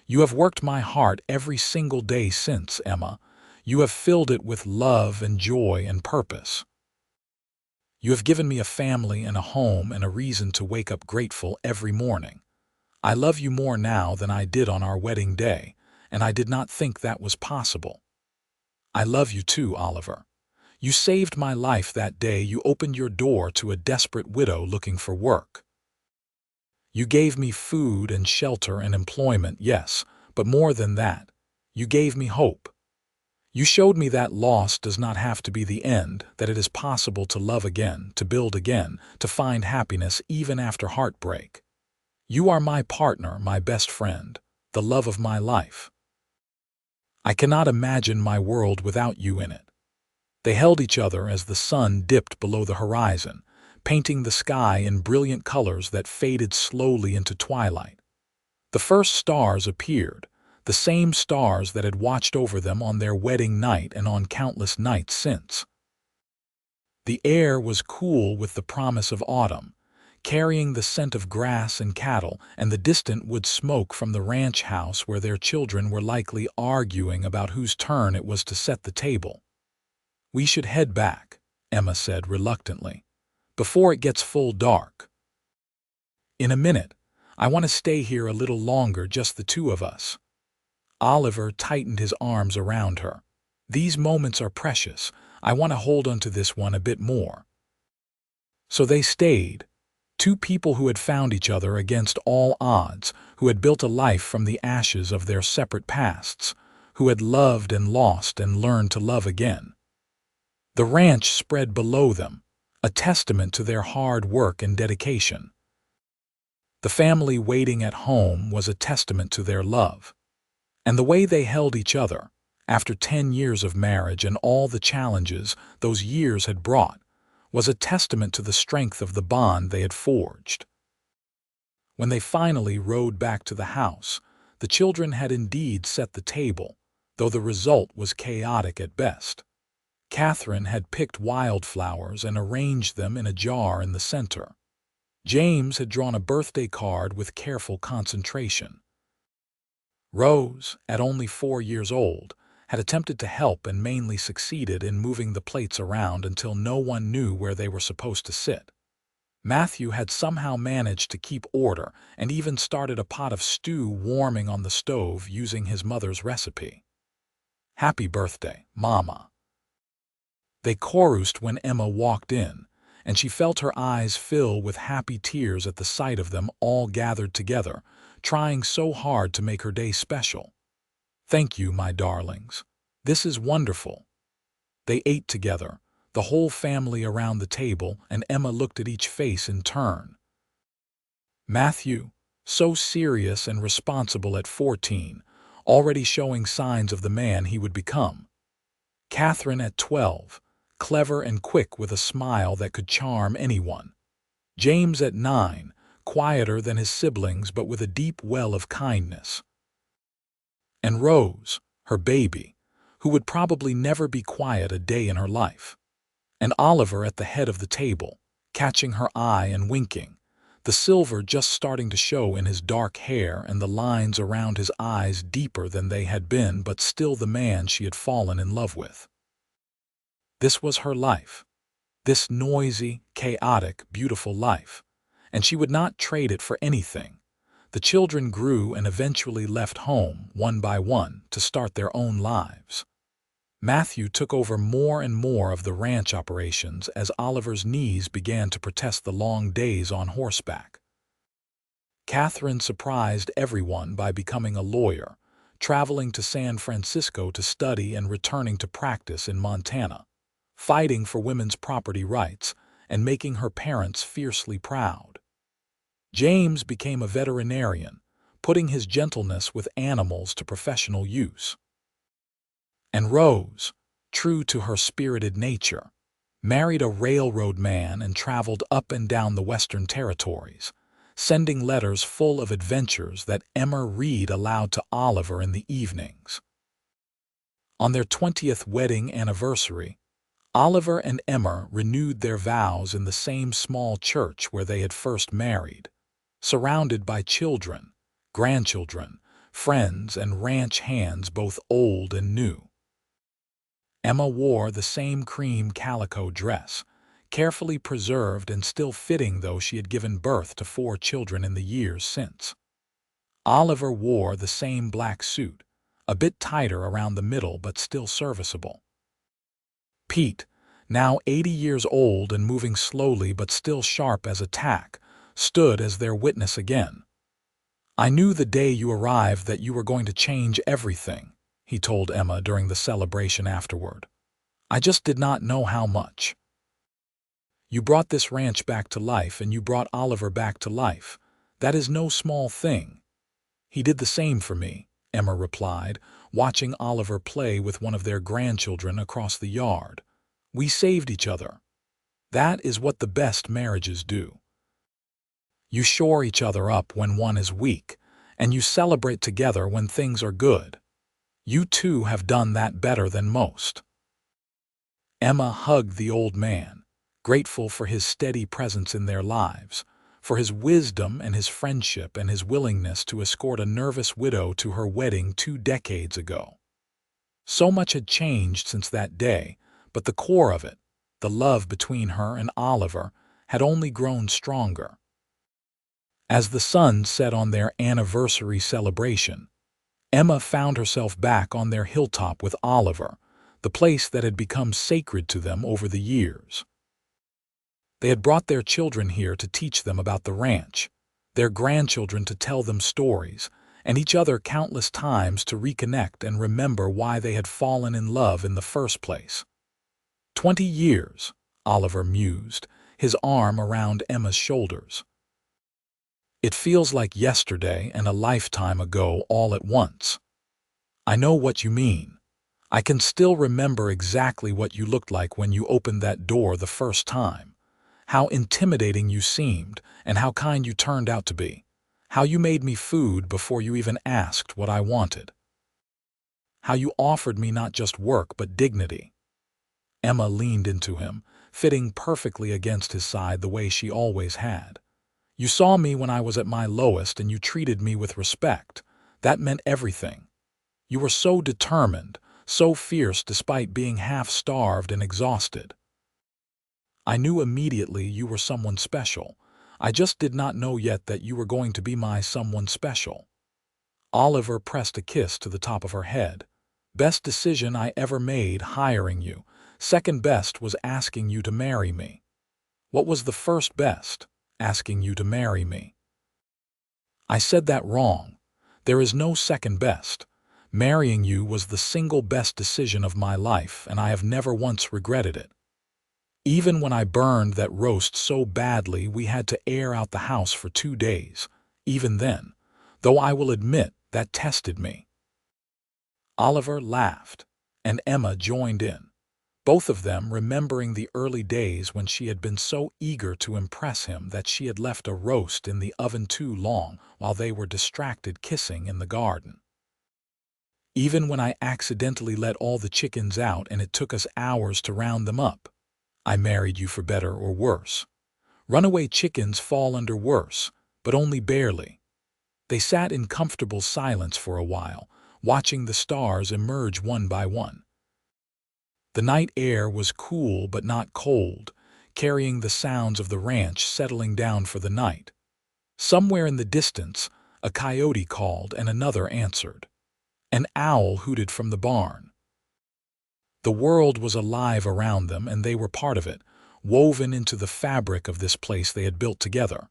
Speaker 1: You have worked my heart every single day since, Emma. You have filled it with love and joy and purpose. You have given me a family and a home and a reason to wake up grateful every morning. I love you more now than I did on our wedding day, and I did not think that was possible. I love you too, Oliver. You saved my life that day you opened your door to a desperate widow looking for work. You gave me food and shelter and employment, yes, but more than that, you gave me hope. You showed me that loss does not have to be the end, that it is possible to love again, to build again, to find happiness even after heartbreak. You are my partner, my best friend, the love of my life. I cannot imagine my world without you in it." They held each other as the sun dipped below the horizon, painting the sky in brilliant colors that faded slowly into twilight. The first stars appeared, the same stars that had watched over them on their wedding night and on countless nights since. The air was cool with the promise of autumn, carrying the scent of grass and cattle and the distant wood smoke from the ranch house where their children were likely arguing about whose turn it was to set the table. "We should head back," Emma said reluctantly, "before it gets full dark." "In a minute. I want to stay here a little longer, just the two of us." Oliver tightened his arms around her. "These moments are precious. I want to hold onto this one a bit more." So they stayed, Two people who had found each other against all odds, who had built a life from the ashes of their separate pasts, who had loved and lost and learned to love again. The ranch spread below them, a testament to their hard work and dedication. The family waiting at home was a testament to their love. And the way they held each other, after 10 years of marriage and all the challenges those years had brought, was a testament to the strength of the bond they had forged. When they finally rode back to the house, the children had indeed set the table, though the result was chaotic at best. Catherine had picked wildflowers and arranged them in a jar in the center. James had drawn a birthday card with careful concentration. Rose, at only 4 years old, had attempted to help and mainly succeeded in moving the plates around until no one knew where they were supposed to sit. Matthew had somehow managed to keep order and even started a pot of stew warming on the stove using his mother's recipe. "Happy birthday, Mama." They chorused when Emma walked in, and she felt her eyes fill with happy tears at the sight of them all gathered together, trying so hard to make her day special. "Thank you, my darlings. This is wonderful." They ate together, the whole family around the table, and Emma looked at each face in turn. Matthew, so serious and responsible at 14, already showing signs of the man he would become. Catherine at 12, clever and quick with a smile that could charm anyone. James at 9, quieter than his siblings but with a deep well of kindness. And Rose, her baby, who would probably never be quiet a day in her life. And Oliver at the head of the table, catching her eye and winking, the silver just starting to show in his dark hair and the lines around his eyes deeper than they had been, but still the man she had fallen in love with. This was her life, this noisy, chaotic, beautiful life, and she would not trade it for anything. The children grew and eventually left home, one by one, to start their own lives. Matthew took over more and more of the ranch operations as Oliver's knees began to protest the long days on horseback. Catherine surprised everyone by becoming a lawyer, traveling to San Francisco to study and returning to practice in Montana, fighting for women's property rights and making her parents fiercely proud. James became a veterinarian, putting his gentleness with animals to professional use. And Rose, true to her spirited nature, married a railroad man and traveled up and down the Western Territories, sending letters full of adventures that Emma read aloud to Oliver in the evenings. On their 20th wedding anniversary, Oliver and Emma renewed their vows in the same small church where they had first married, surrounded by children, grandchildren, friends, and ranch hands both old and new. Emma wore the same cream calico dress, carefully preserved and still fitting though she had given birth to 4 children in the years since. Oliver wore the same black suit, a bit tighter around the middle but still serviceable. Pete, now 80 years old and moving slowly but still sharp as a tack, stood as their witness again. "I knew the day you arrived that you were going to change everything," he told Emma during the celebration afterward. "I just did not know how much. You brought this ranch back to life and you brought Oliver back to life. That is no small thing." "He did the same for me," Emma replied, watching Oliver play with one of their grandchildren across the yard. "We saved each other. That is what the best marriages do. You shore each other up when one is weak, and you celebrate together when things are good. You two have done that better than most." Emma hugged the old man, grateful for his steady presence in their lives, for his wisdom and his friendship and his willingness to escort a nervous widow to her wedding 2 decades ago. So much had changed since that day, but the core of it, the love between her and Oliver, had only grown stronger. As the sun set on their anniversary celebration, Emma found herself back on their hilltop with Oliver, the place that had become sacred to them over the years. They had brought their children here to teach them about the ranch, their grandchildren to tell them stories, and each other countless times to reconnect and remember why they had fallen in love in the first place. 20 years, Oliver mused, his arm around Emma's shoulders. It feels like yesterday and a lifetime ago all at once. I know what you mean. I can still remember exactly what you looked like when you opened that door the first time. How intimidating you seemed, and how kind you turned out to be. How you made me food before you even asked what I wanted. How you offered me not just work but dignity. Emma leaned into him, fitting perfectly against his side the way she always had. You saw me when I was at my lowest and you treated me with respect. That meant everything. You were so determined, so fierce despite being half-starved and exhausted. I knew immediately you were someone special. I just did not know yet that you were going to be my someone special. Oliver pressed a kiss to the top of her head. Best decision I ever made, hiring you. Second best was asking you to marry me. What was the first best? Asking you to marry me. I said that wrong. There is no second best. Marrying you was the single best decision of my life, and I have never once regretted it. Even when I burned that roast so badly we had to air out the house for 2 days, even then, though I will admit that tested me. Oliver laughed, and Emma joined in, both of them remembering the early days when she had been so eager to impress him that she had left a roast in the oven too long while they were distracted kissing in the garden. Even when I accidentally let all the chickens out and it took us hours to round them up. I married you for better or worse. Runaway chickens fall under worse, but only barely. They sat in comfortable silence for a while, watching the stars emerge one by one. The night air was cool but not cold, carrying the sounds of the ranch settling down for the night. Somewhere in the distance, a coyote called and another answered. An owl hooted from the barn. The world was alive around them, and they were part of it, woven into the fabric of this place they had built together.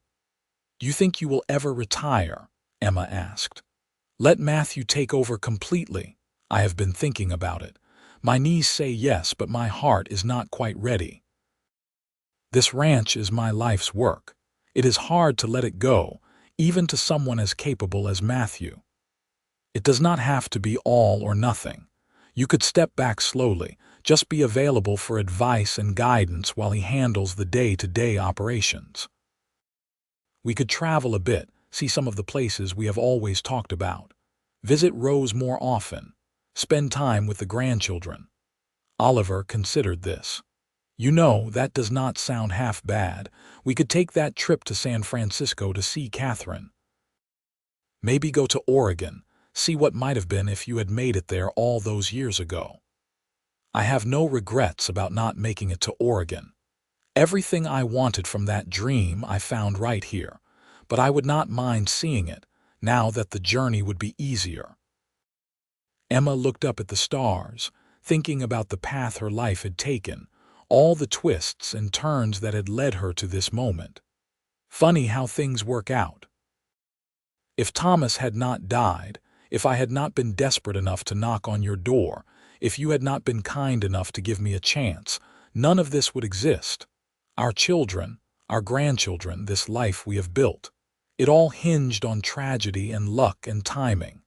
Speaker 1: "Do you think you will ever retire?" Emma asked. "Let Matthew take over completely. I have been thinking about it. My knees say yes, but my heart is not quite ready. This ranch is my life's work. It is hard to let it go, even to someone as capable as Matthew. It does not have to be all or nothing. You could step back slowly, just be available for advice and guidance while he handles the day-to-day operations. We could travel a bit, see some of the places we have always talked about. Visit Rose more often. Spend time with the grandchildren." Oliver considered this. "You know, that does not sound half bad. We could take that trip to San Francisco to see Catherine. Maybe go to Oregon. See what might have been if you had made it there all those years ago. I have no regrets about not making it to Oregon. Everything I wanted from that dream I found right here, but I would not mind seeing it, now that the journey would be easier." Emma looked up at the stars, thinking about the path her life had taken, all the twists and turns that had led her to this moment. Funny how things work out. If Thomas had not died, if I had not been desperate enough to knock on your door, if you had not been kind enough to give me a chance, none of this would exist. Our children, our grandchildren, this life we have built. It all hinged on tragedy and luck and timing.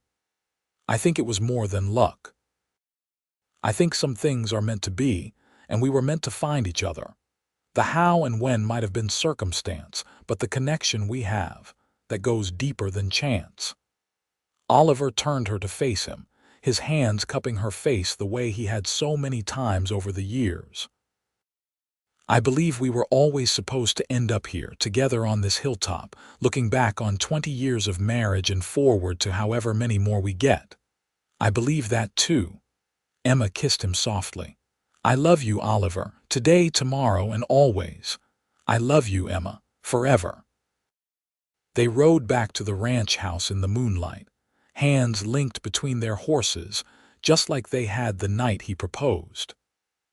Speaker 1: I think it was more than luck. I think some things are meant to be, and we were meant to find each other. The how and when might have been circumstance, but the connection we have, that goes deeper than chance. Oliver turned her to face him, his hands cupping her face the way he had so many times over the years. "I believe we were always supposed to end up here, together on this hilltop, looking back on 20 years of marriage and forward to however many more we get. I believe that too." Emma kissed him softly. "I love you, Oliver, today, tomorrow, and always. I love you, Emma, forever." They rode back to the ranch house in the moonlight, hands linked between their horses, just like they had the night he proposed.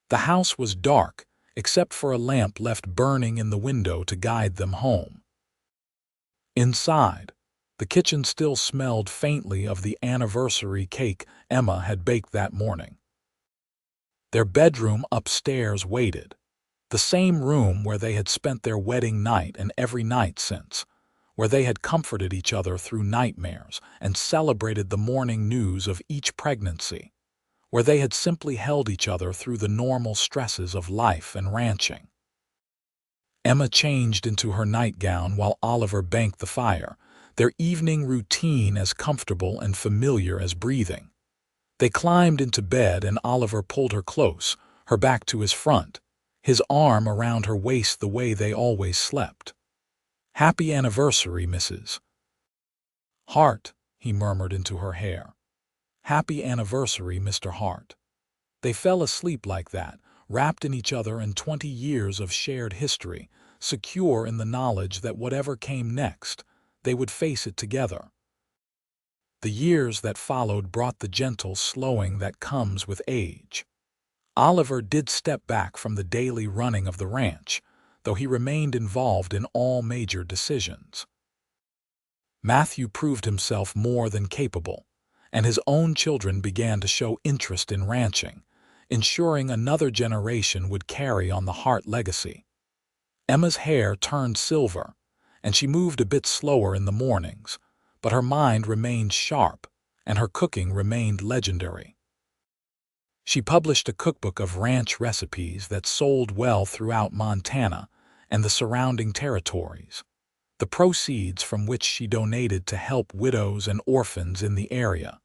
Speaker 1: The house was dark, except for a lamp left burning in the window to guide them home. Inside, the kitchen still smelled faintly of the anniversary cake Emma had baked that morning. Their bedroom upstairs waited, the same room where they had spent their wedding night and every night since, where they had comforted each other through nightmares and celebrated the morning news of each pregnancy, where they had simply held each other through the normal stresses of life and ranching. Emma changed into her nightgown while Oliver banked the fire, their evening routine as comfortable and familiar as breathing. They climbed into bed and Oliver pulled her close, her back to his front, his arm around her waist the way they always slept. "Happy anniversary, Mrs. Hart," he murmured into her hair. "Happy anniversary, Mr. Hart." They fell asleep like that, wrapped in each other and 20 years of shared history, secure in the knowledge that whatever came next, they would face it together. The years that followed brought the gentle slowing that comes with age. Oliver did step back from the daily running of the ranch, though he remained involved in all major decisions. Matthew proved himself more than capable, and his own children began to show interest in ranching, ensuring another generation would carry on the Hart legacy. Emma's hair turned silver, and she moved a bit slower in the mornings, but her mind remained sharp, and her cooking remained legendary. She published a cookbook of ranch recipes that sold well throughout Montana and the surrounding territories, the proceeds from which she donated to help widows and orphans in the area,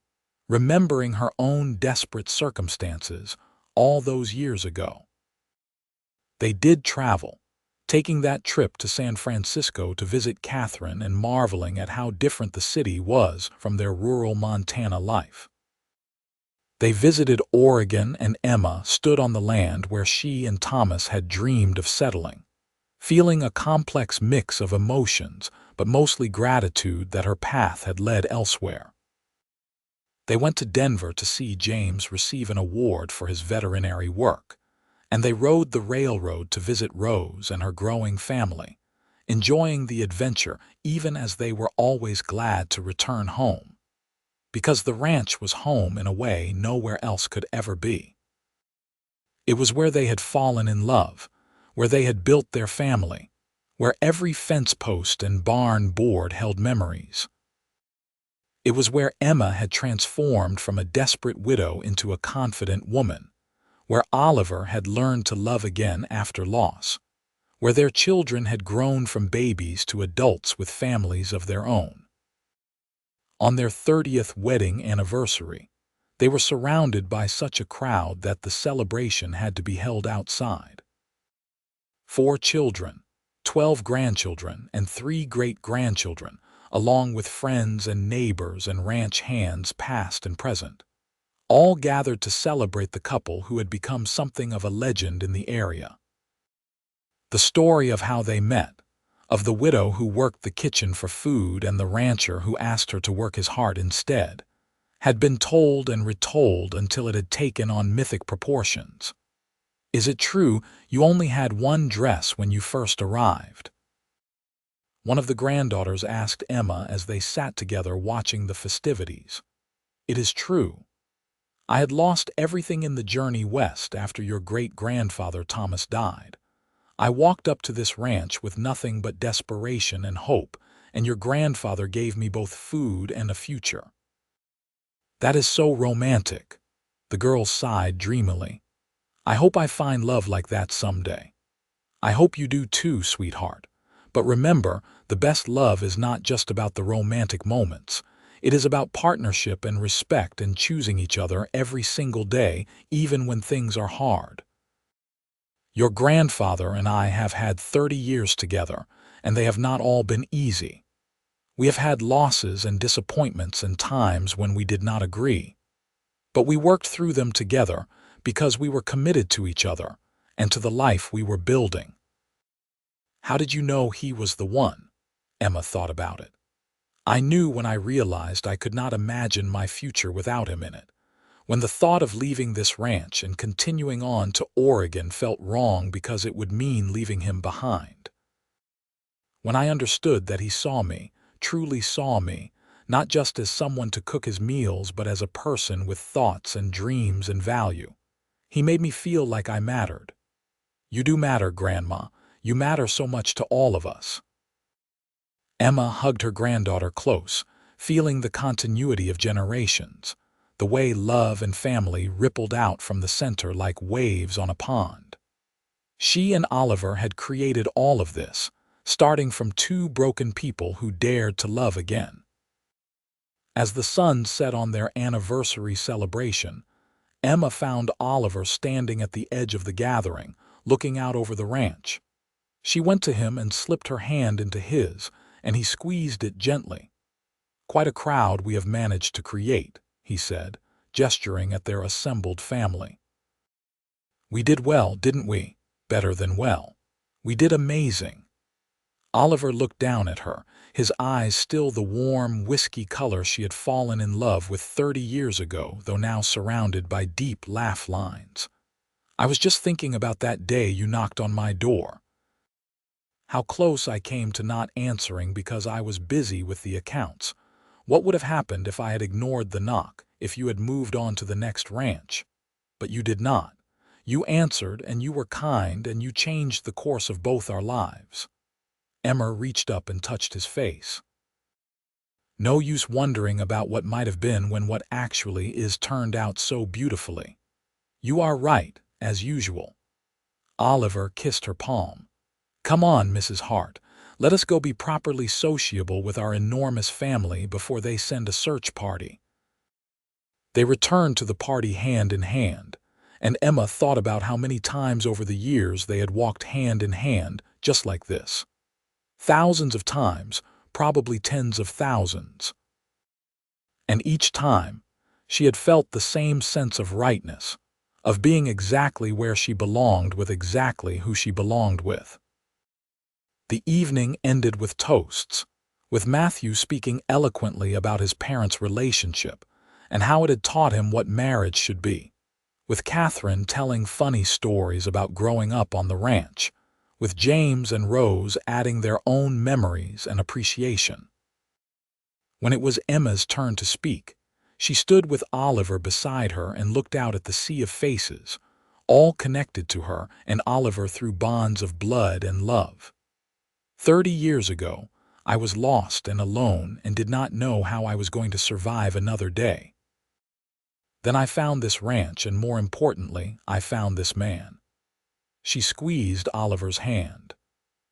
Speaker 1: remembering her own desperate circumstances all those years ago. They did travel, taking that trip to San Francisco to visit Catherine and marveling at how different the city was from their rural Montana life. They visited Oregon, and Emma stood on the land where she and Thomas had dreamed of settling, feeling a complex mix of emotions, but mostly gratitude that her path had led elsewhere. They went to Denver to see James receive an award for his veterinary work, and they rode the railroad to visit Rose and her growing family, enjoying the adventure even as they were always glad to return home, because the ranch was home in a way nowhere else could ever be. It was where they had fallen in love, where they had built their family, where every fence post and barn board held memories. It was where Emma had transformed from a desperate widow into a confident woman, where Oliver had learned to love again after loss, where their children had grown from babies to adults with families of their own. On their 30th wedding anniversary, they were surrounded by such a crowd that the celebration had to be held outside. 4 children, 12 grandchildren, and 3 great-grandchildren, along with friends and neighbors and ranch hands past and present, all gathered to celebrate the couple who had become something of a legend in the area. The story of how they met, of the widow who worked the kitchen for food and the rancher who asked her to work his heart instead, had been told and retold until it had taken on mythic proportions. Is it true you only had one dress when you first arrived? One of the granddaughters asked Emma as they sat together watching the festivities. It is true. I had lost everything in the journey west after your great-grandfather Thomas died. I walked up to this ranch with nothing but desperation and hope, and your grandfather gave me both food and a future. That is so romantic. The girl sighed dreamily. I hope I find love like that someday. I hope you do too, sweetheart. But remember, the best love is not just about the romantic moments. It is about partnership and respect and choosing each other every single day, even when things are hard. Your grandfather and I have had 30 years together, and they have not all been easy. We have had losses and disappointments and times when we did not agree. But we worked through them together because we were committed to each other and to the life we were building. How did you know he was the one? Emma thought about it. I knew when I realized I could not imagine my future without him in it. when the thought of leaving this ranch and continuing on to Oregon felt wrong because it would mean leaving him behind. When I understood that he saw me, truly saw me, not just as someone to cook his meals but as a person with thoughts and dreams and value, he made me feel like I mattered. You do matter, Grandma. You matter so much to all of us. Emma hugged her granddaughter close, feeling the continuity of generations, the way love and family rippled out from the center like waves on a pond. She and Oliver had created all of this, starting from two broken people who dared to love again. As the sun set on their anniversary celebration, Emma found Oliver standing at the edge of the gathering, looking out over the ranch. She went to him and slipped her hand into his, and he squeezed it gently. "Quite a crowd we have managed to create," he said, gesturing at their assembled family. "We did well, didn't we? Better than well. We did amazing." Oliver looked down at her, his eyes still the warm, whiskey color she had fallen in love with 30 years ago, though now surrounded by deep laugh lines. "I was just thinking about that day you knocked on my door. How close I came to not answering because I was busy with the accounts. What would have happened if I had ignored the knock, if you had moved on to the next ranch? But you did not. You answered, and you were kind, and you changed the course of both our lives." Emma reached up and touched his face. "No use wondering about what might have been when what actually is turned out so beautifully. You are right, as usual." Oliver kissed her palm. "Come on, Mrs. Hart. Let us go be properly sociable with our enormous family before they send a search party." They returned to the party hand in hand, and Emma thought about how many times over the years they had walked hand in hand, just like this. Thousands of times, probably tens of thousands. And each time, she had felt the same sense of rightness, of being exactly where she belonged with exactly who she belonged with. The evening ended with toasts, with Matthew speaking eloquently about his parents' relationship and how it had taught him what marriage should be, with Catherine telling funny stories about growing up on the ranch, with James and Rose adding their own memories and appreciation. When it was Emma's turn to speak, she stood with Oliver beside her and looked out at the sea of faces, all connected to her and Oliver through bonds of blood and love. 30 years ago, I was lost and alone and did not know how I was going to survive another day. Then I found this ranch, and more importantly, I found this man. She squeezed Oliver's hand.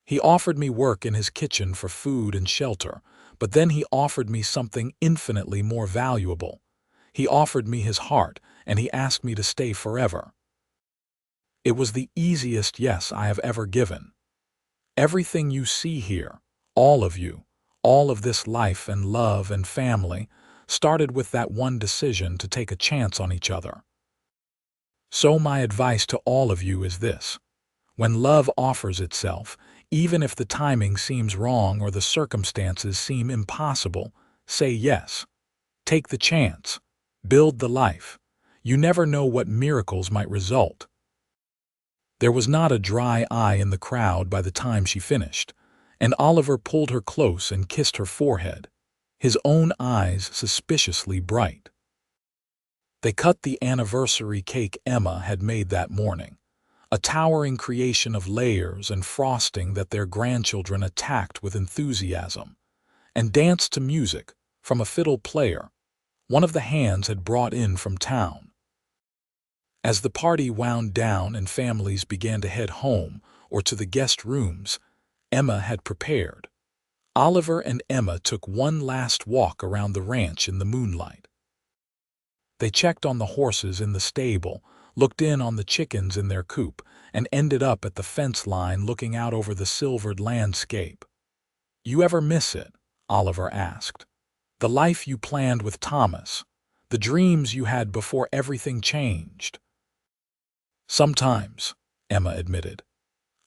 Speaker 1: He offered me work in his kitchen for food and shelter, but then he offered me something infinitely more valuable. He offered me his heart, and he asked me to stay forever. It was the easiest yes I have ever given. Everything you see here, all of you, all of this life and love and family, started with that one decision to take a chance on each other. So my advice to all of you is this: when love offers itself, even if the timing seems wrong or the circumstances seem impossible, say yes. Take the chance. Build the life. You never know what miracles might result. There was not a dry eye in the crowd by the time she finished, and Oliver pulled her close and kissed her forehead, his own eyes suspiciously bright. They cut the anniversary cake Emma had made that morning, a towering creation of layers and frosting that their grandchildren attacked with enthusiasm, and danced to music from a fiddle player one of the hands had brought in from town. As the party wound down and families began to head home or to the guest rooms Emma had prepared, Oliver and Emma took one last walk around the ranch in the moonlight. They checked on the horses in the stable, looked in on the chickens in their coop, and ended up at the fence line looking out over the silvered landscape. "You ever miss it?" Oliver asked. "The life you planned with Thomas, the dreams you had before everything changed?" "Sometimes," Emma admitted.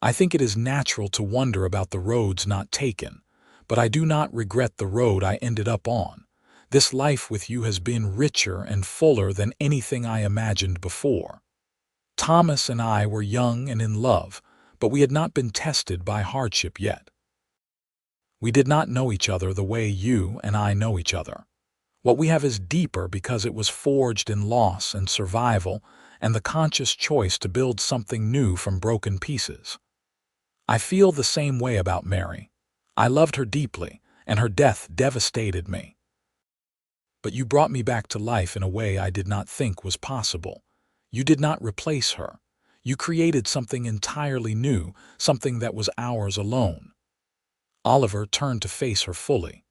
Speaker 1: "I think it is natural to wonder about the roads not taken, but I do not regret the road I ended up on. This life with you has been richer and fuller than anything I imagined before. Thomas and I were young and in love, but we had not been tested by hardship yet. We did not know each other the way you and I know each other. What we have is deeper because it was forged in loss and survival and the conscious choice to build something new from broken pieces. I feel the same way about Mary. I loved her deeply, and her death devastated me. But you brought me back to life in a way I did not think was possible. You did not replace her. You created something entirely new, something that was ours alone. Oliver turned to face her fully.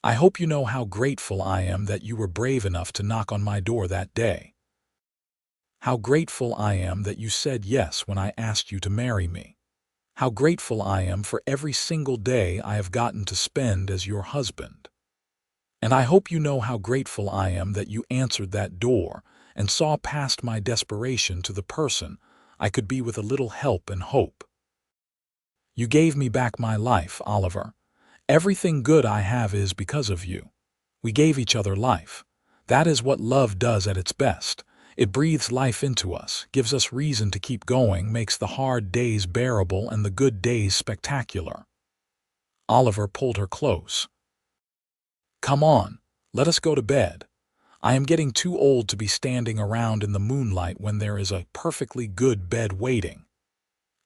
Speaker 1: I hope you know how grateful I am that you were brave enough to knock on my door that day. How grateful I am that you said yes when I asked you to marry me. How grateful I am for every single day I have gotten to spend as your husband. And I hope you know how grateful I am that you answered that door and saw past my desperation to the person I could be with a little help and hope. You gave me back my life, Oliver. Everything good I have is because of you. We gave each other life. That is what love does at its best. It breathes life into us, gives us reason to keep going, makes the hard days bearable and the good days spectacular. Oliver pulled her close. Come on, let us go to bed. I am getting too old to be standing around in the moonlight when there is a perfectly good bed waiting.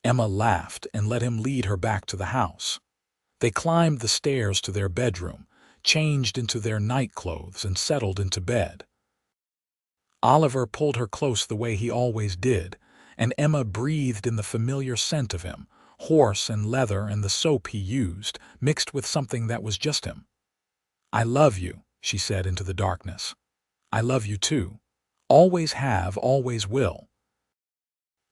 Speaker 1: Emma laughed and let him lead her back to the house. They climbed the stairs to their bedroom, changed into their nightclothes, and settled into bed. Oliver pulled her close the way he always did, and Emma breathed in the familiar scent of him, horse and leather and the soap he used, mixed with something that was just him. I love you, she said into the darkness. I love you too. Always have, always will.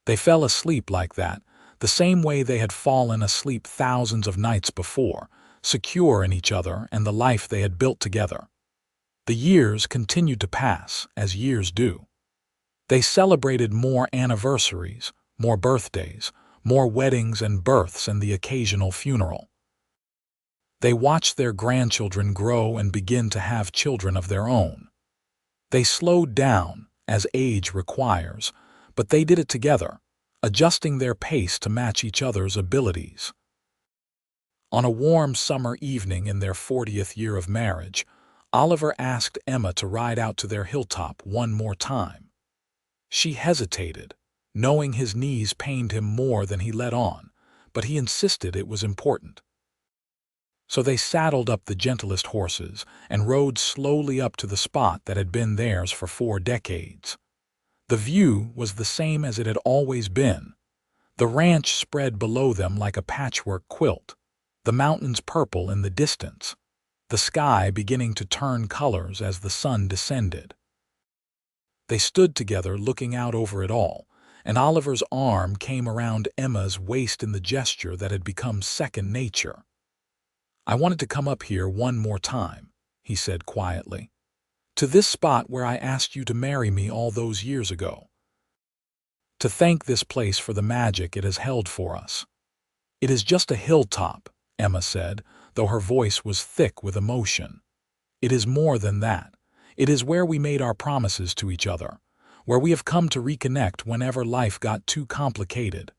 Speaker 1: They fell asleep like that, the same way they had fallen asleep thousands of nights before, secure in each other and the life they had built together. The years continued to pass, as years do. They celebrated more anniversaries, more birthdays, more weddings and births and the occasional funeral. They watched their grandchildren grow and begin to have children of their own. They slowed down, as age requires, but they did it together, adjusting their pace to match each other's abilities. On a warm summer evening in their 40th year of marriage, Oliver asked Emma to ride out to their hilltop one more time. She hesitated, knowing his knees pained him more than he let on, but he insisted it was important. So they saddled up the gentlest horses and rode slowly up to the spot that had been theirs for 4 decades. The view was the same as it had always been. The ranch spread below them like a patchwork quilt, the mountains purple in the distance, the sky beginning to turn colors as the sun descended. They stood together looking out over it all, and Oliver's arm came around Emma's waist in the gesture that had become second nature. I wanted to come up here one more time, he said quietly, to this spot where I asked you to marry me all those years ago. To thank this place for the magic it has held for us. It is just a hilltop, Emma said, though her voice was thick with emotion. It is more than that. It is where we made our promises to each other, where we have come to reconnect whenever life got too complicated,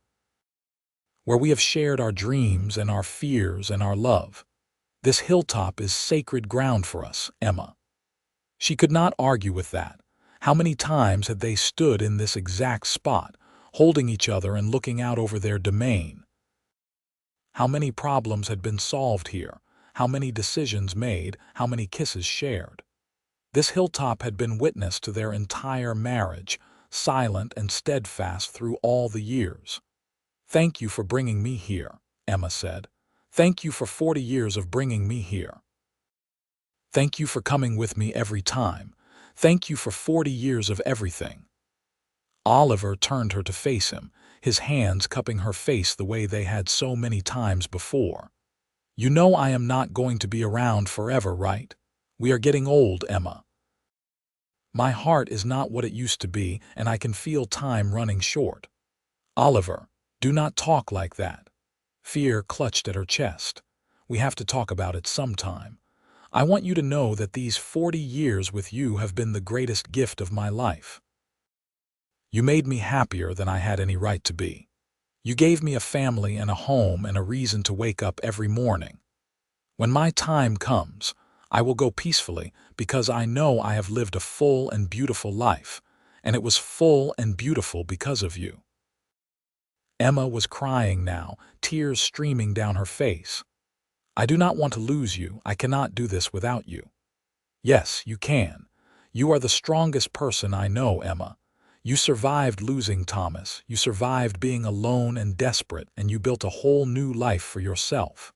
Speaker 1: where we have shared our dreams and our fears and our love. This hilltop is sacred ground for us, Emma. She could not argue with that. How many times had they stood in this exact spot, holding each other and looking out over their domain? How many problems had been solved here, how many decisions made, how many kisses shared. This hilltop had been witness to their entire marriage, silent and steadfast through all the years. Thank you for bringing me here, Emma said. Thank you for 40 years of bringing me here. Thank you for coming with me every time. Thank you for 40 years of everything. Oliver turned her to face him, his hands cupping her face the way they had so many times before. You know I am not going to be around forever, right? We are getting old, Emma. My heart is not what it used to be, and I can feel time running short. Oliver, do not talk like that. Fear clutched at her chest. We have to talk about it sometime. I want you to know that these 40 years with you have been the greatest gift of my life. You made me happier than I had any right to be. You gave me a family and a home and a reason to wake up every morning. When my time comes, I will go peacefully because I know I have lived a full and beautiful life, and it was full and beautiful because of you. Emma was crying now, tears streaming down her face. I do not want to lose you. I cannot do this without you. Yes, you can. You are the strongest person I know, Emma. You survived losing Thomas. You survived being alone and desperate, and you built a whole new life for yourself.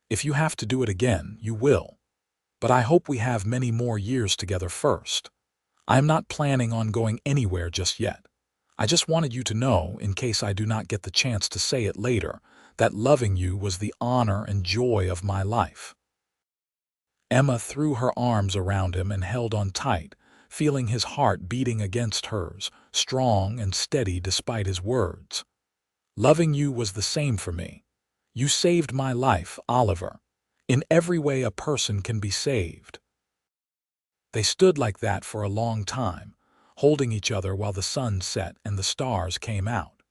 Speaker 1: If you have to do it again, you will. But I hope we have many more years together first. I am not planning on going anywhere just yet. I just wanted you to know, in case I do not get the chance to say it later, that loving you was the honor and joy of my life. Emma threw her arms around him and held on tight, feeling his heart beating against hers, strong and steady despite his words. Loving you was the same for me. You saved my life, Oliver. In every way a person can be saved. They stood like that for a long time, holding each other while the sun set and the stars came out.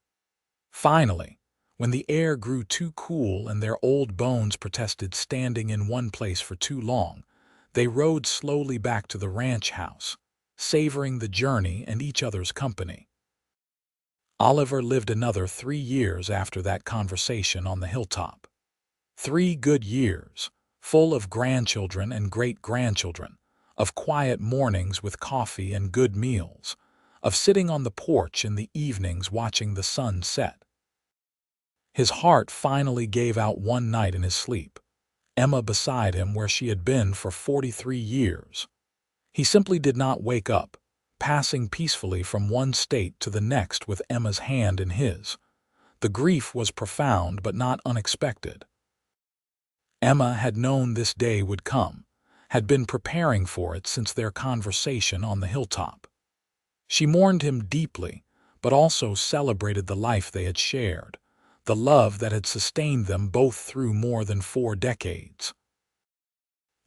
Speaker 1: Finally, when the air grew too cool and their old bones protested standing in one place for too long, they rode slowly back to the ranch house, savoring the journey and each other's company. Oliver lived another 3 years after that conversation on the hilltop. 3 good years, full of grandchildren and great-grandchildren, of quiet mornings with coffee and good meals, of sitting on the porch in the evenings watching the sun set. His heart finally gave out one night in his sleep, Emma beside him where she had been for 43 years. He simply did not wake up, passing peacefully from one state to the next with Emma's hand in his. The grief was profound but not unexpected. Emma had known this day would come, had been preparing for it since their conversation on the hilltop. She mourned him deeply, but also celebrated the life they had shared, the love that had sustained them both through more than 4 decades.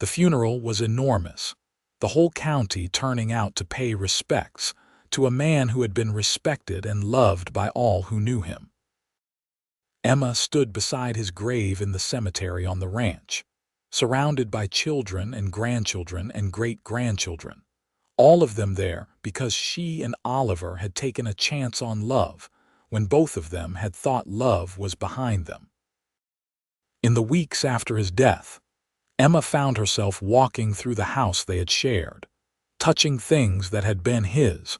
Speaker 1: The funeral was enormous, the whole county turning out to pay respects to a man who had been respected and loved by all who knew him. Emma stood beside his grave in the cemetery on the ranch, surrounded by children and grandchildren and great-grandchildren, all of them there because she and Oliver had taken a chance on love when both of them had thought love was behind them. In the weeks after his death, Emma found herself walking through the house they had shared, touching things that had been his,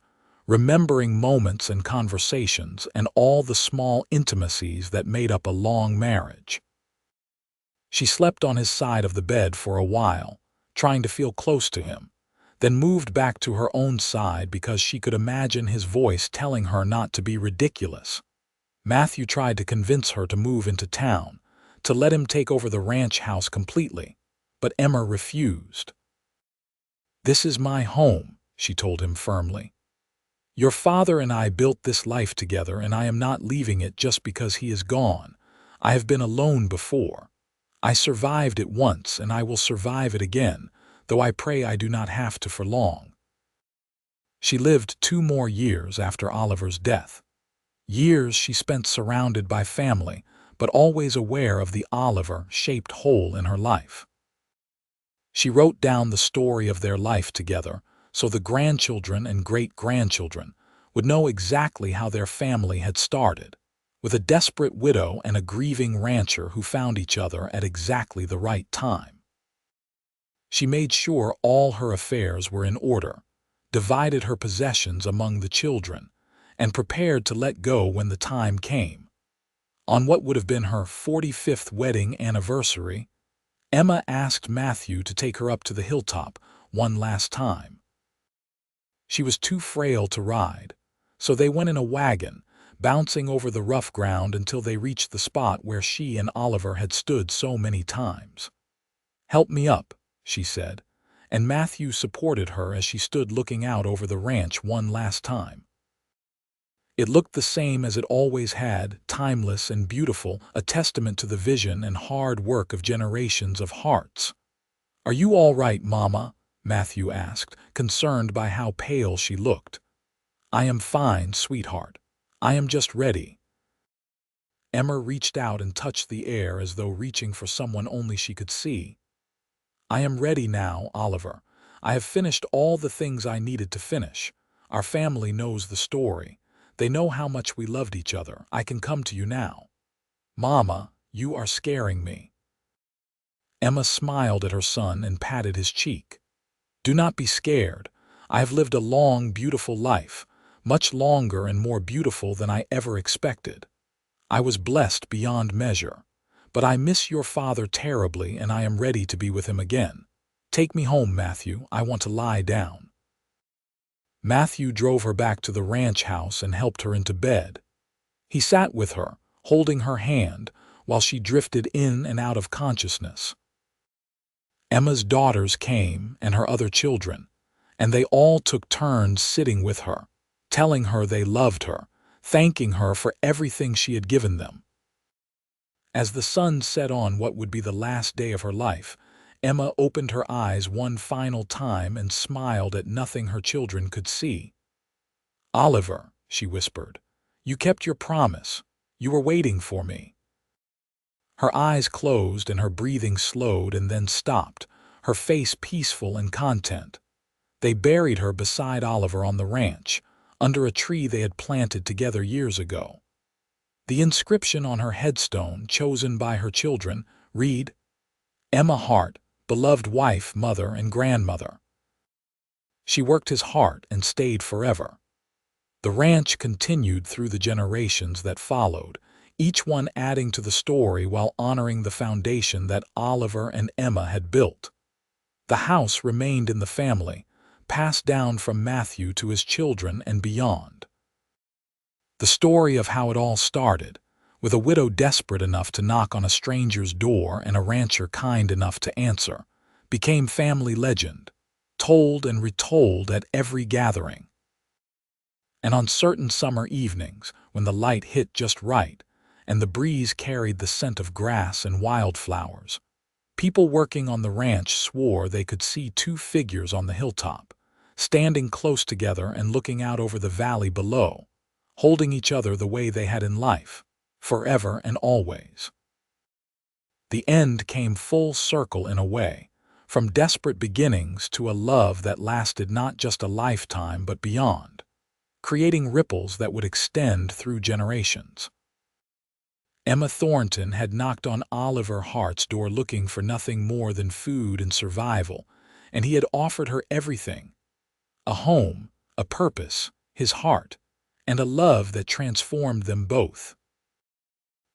Speaker 1: remembering moments and conversations and all the small intimacies that made up a long marriage. She slept on his side of the bed for a while, trying to feel close to him, then moved back to her own side because she could imagine his voice telling her not to be ridiculous. Matthew tried to convince her to move into town, to let him take over the ranch house completely, but Emma refused. "This is my home," she told him firmly. "Your father and I built this life together, and I am not leaving it just because he is gone. I have been alone before. I survived it once, and I will survive it again, though I pray I do not have to for long." She lived 2 more years after Oliver's death. Years she spent surrounded by family, but always aware of the Oliver-shaped hole in her life. She wrote down the story of their life together, so the grandchildren and great-grandchildren would know exactly how their family had started, with a desperate widow and a grieving rancher who found each other at exactly the right time. She made sure all her affairs were in order, divided her possessions among the children, and prepared to let go when the time came. On what would have been her 45th wedding anniversary, Emma asked Matthew to take her up to the hilltop one last time. She was too frail to ride, so they went in a wagon, bouncing over the rough ground until they reached the spot where she and Oliver had stood so many times. "Help me up," she said, and Matthew supported her as she stood looking out over the ranch one last time. It looked the same as it always had, timeless and beautiful, a testament to the vision and hard work of generations of hearts. "Are you all right, Mama?" Matthew asked, concerned by how pale she looked. "I am fine, sweetheart. I am just ready." Emma reached out and touched the air as though reaching for someone only she could see. "I am ready now, Oliver. I have finished all the things I needed to finish. Our family knows the story. They know how much we loved each other. I can come to you now." "Mama, you are scaring me." Emma smiled at her son and patted his cheek. "Do not be scared. I have lived a long, beautiful life, much longer and more beautiful than I ever expected. I was blessed beyond measure. But I miss your father terribly, and I am ready to be with him again. Take me home, Matthew. I want to lie down." Matthew drove her back to the ranch house and helped her into bed. He sat with her, holding her hand, while she drifted in and out of consciousness. Emma's daughters came, and her other children, and they all took turns sitting with her, telling her they loved her, thanking her for everything she had given them. As the sun set on what would be the last day of her life, Emma opened her eyes one final time and smiled at nothing her children could see. "Oliver," she whispered, "you kept your promise. You were waiting for me." Her eyes closed and her breathing slowed and then stopped, her face peaceful and content. They buried her beside Oliver on the ranch, under a tree they had planted together years ago. The inscription on her headstone, chosen by her children, read, "Emma Hart, beloved wife, mother, and grandmother." She worked his heart and stayed forever. The ranch continued through the generations that followed, each one adding to the story while honoring the foundation that Oliver and Emma had built. The house remained in the family, passed down from Matthew to his children and beyond. The story of how it all started, with a widow desperate enough to knock on a stranger's door and a rancher kind enough to answer, became family legend, told and retold at every gathering. And on certain summer evenings, when the light hit just right, and the breeze carried the scent of grass and wildflowers, people working on the ranch swore they could see two figures on the hilltop, standing close together and looking out over the valley below, holding each other the way they had in life, forever and always. The end came full circle in a way, from desperate beginnings to a love that lasted not just a lifetime but beyond, creating ripples that would extend through generations. Emma Thornton had knocked on Oliver Hart's door looking for nothing more than food and survival, and he had offered her everything: a home, a purpose, his heart, and a love that transformed them both.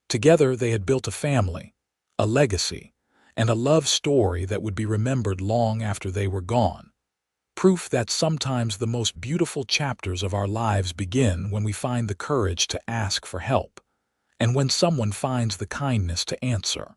Speaker 1: Together they had built a family, a legacy, and a love story that would be remembered long after they were gone. Proof that sometimes the most beautiful chapters of our lives begin when we find the courage to ask for help, and when someone finds the kindness to answer.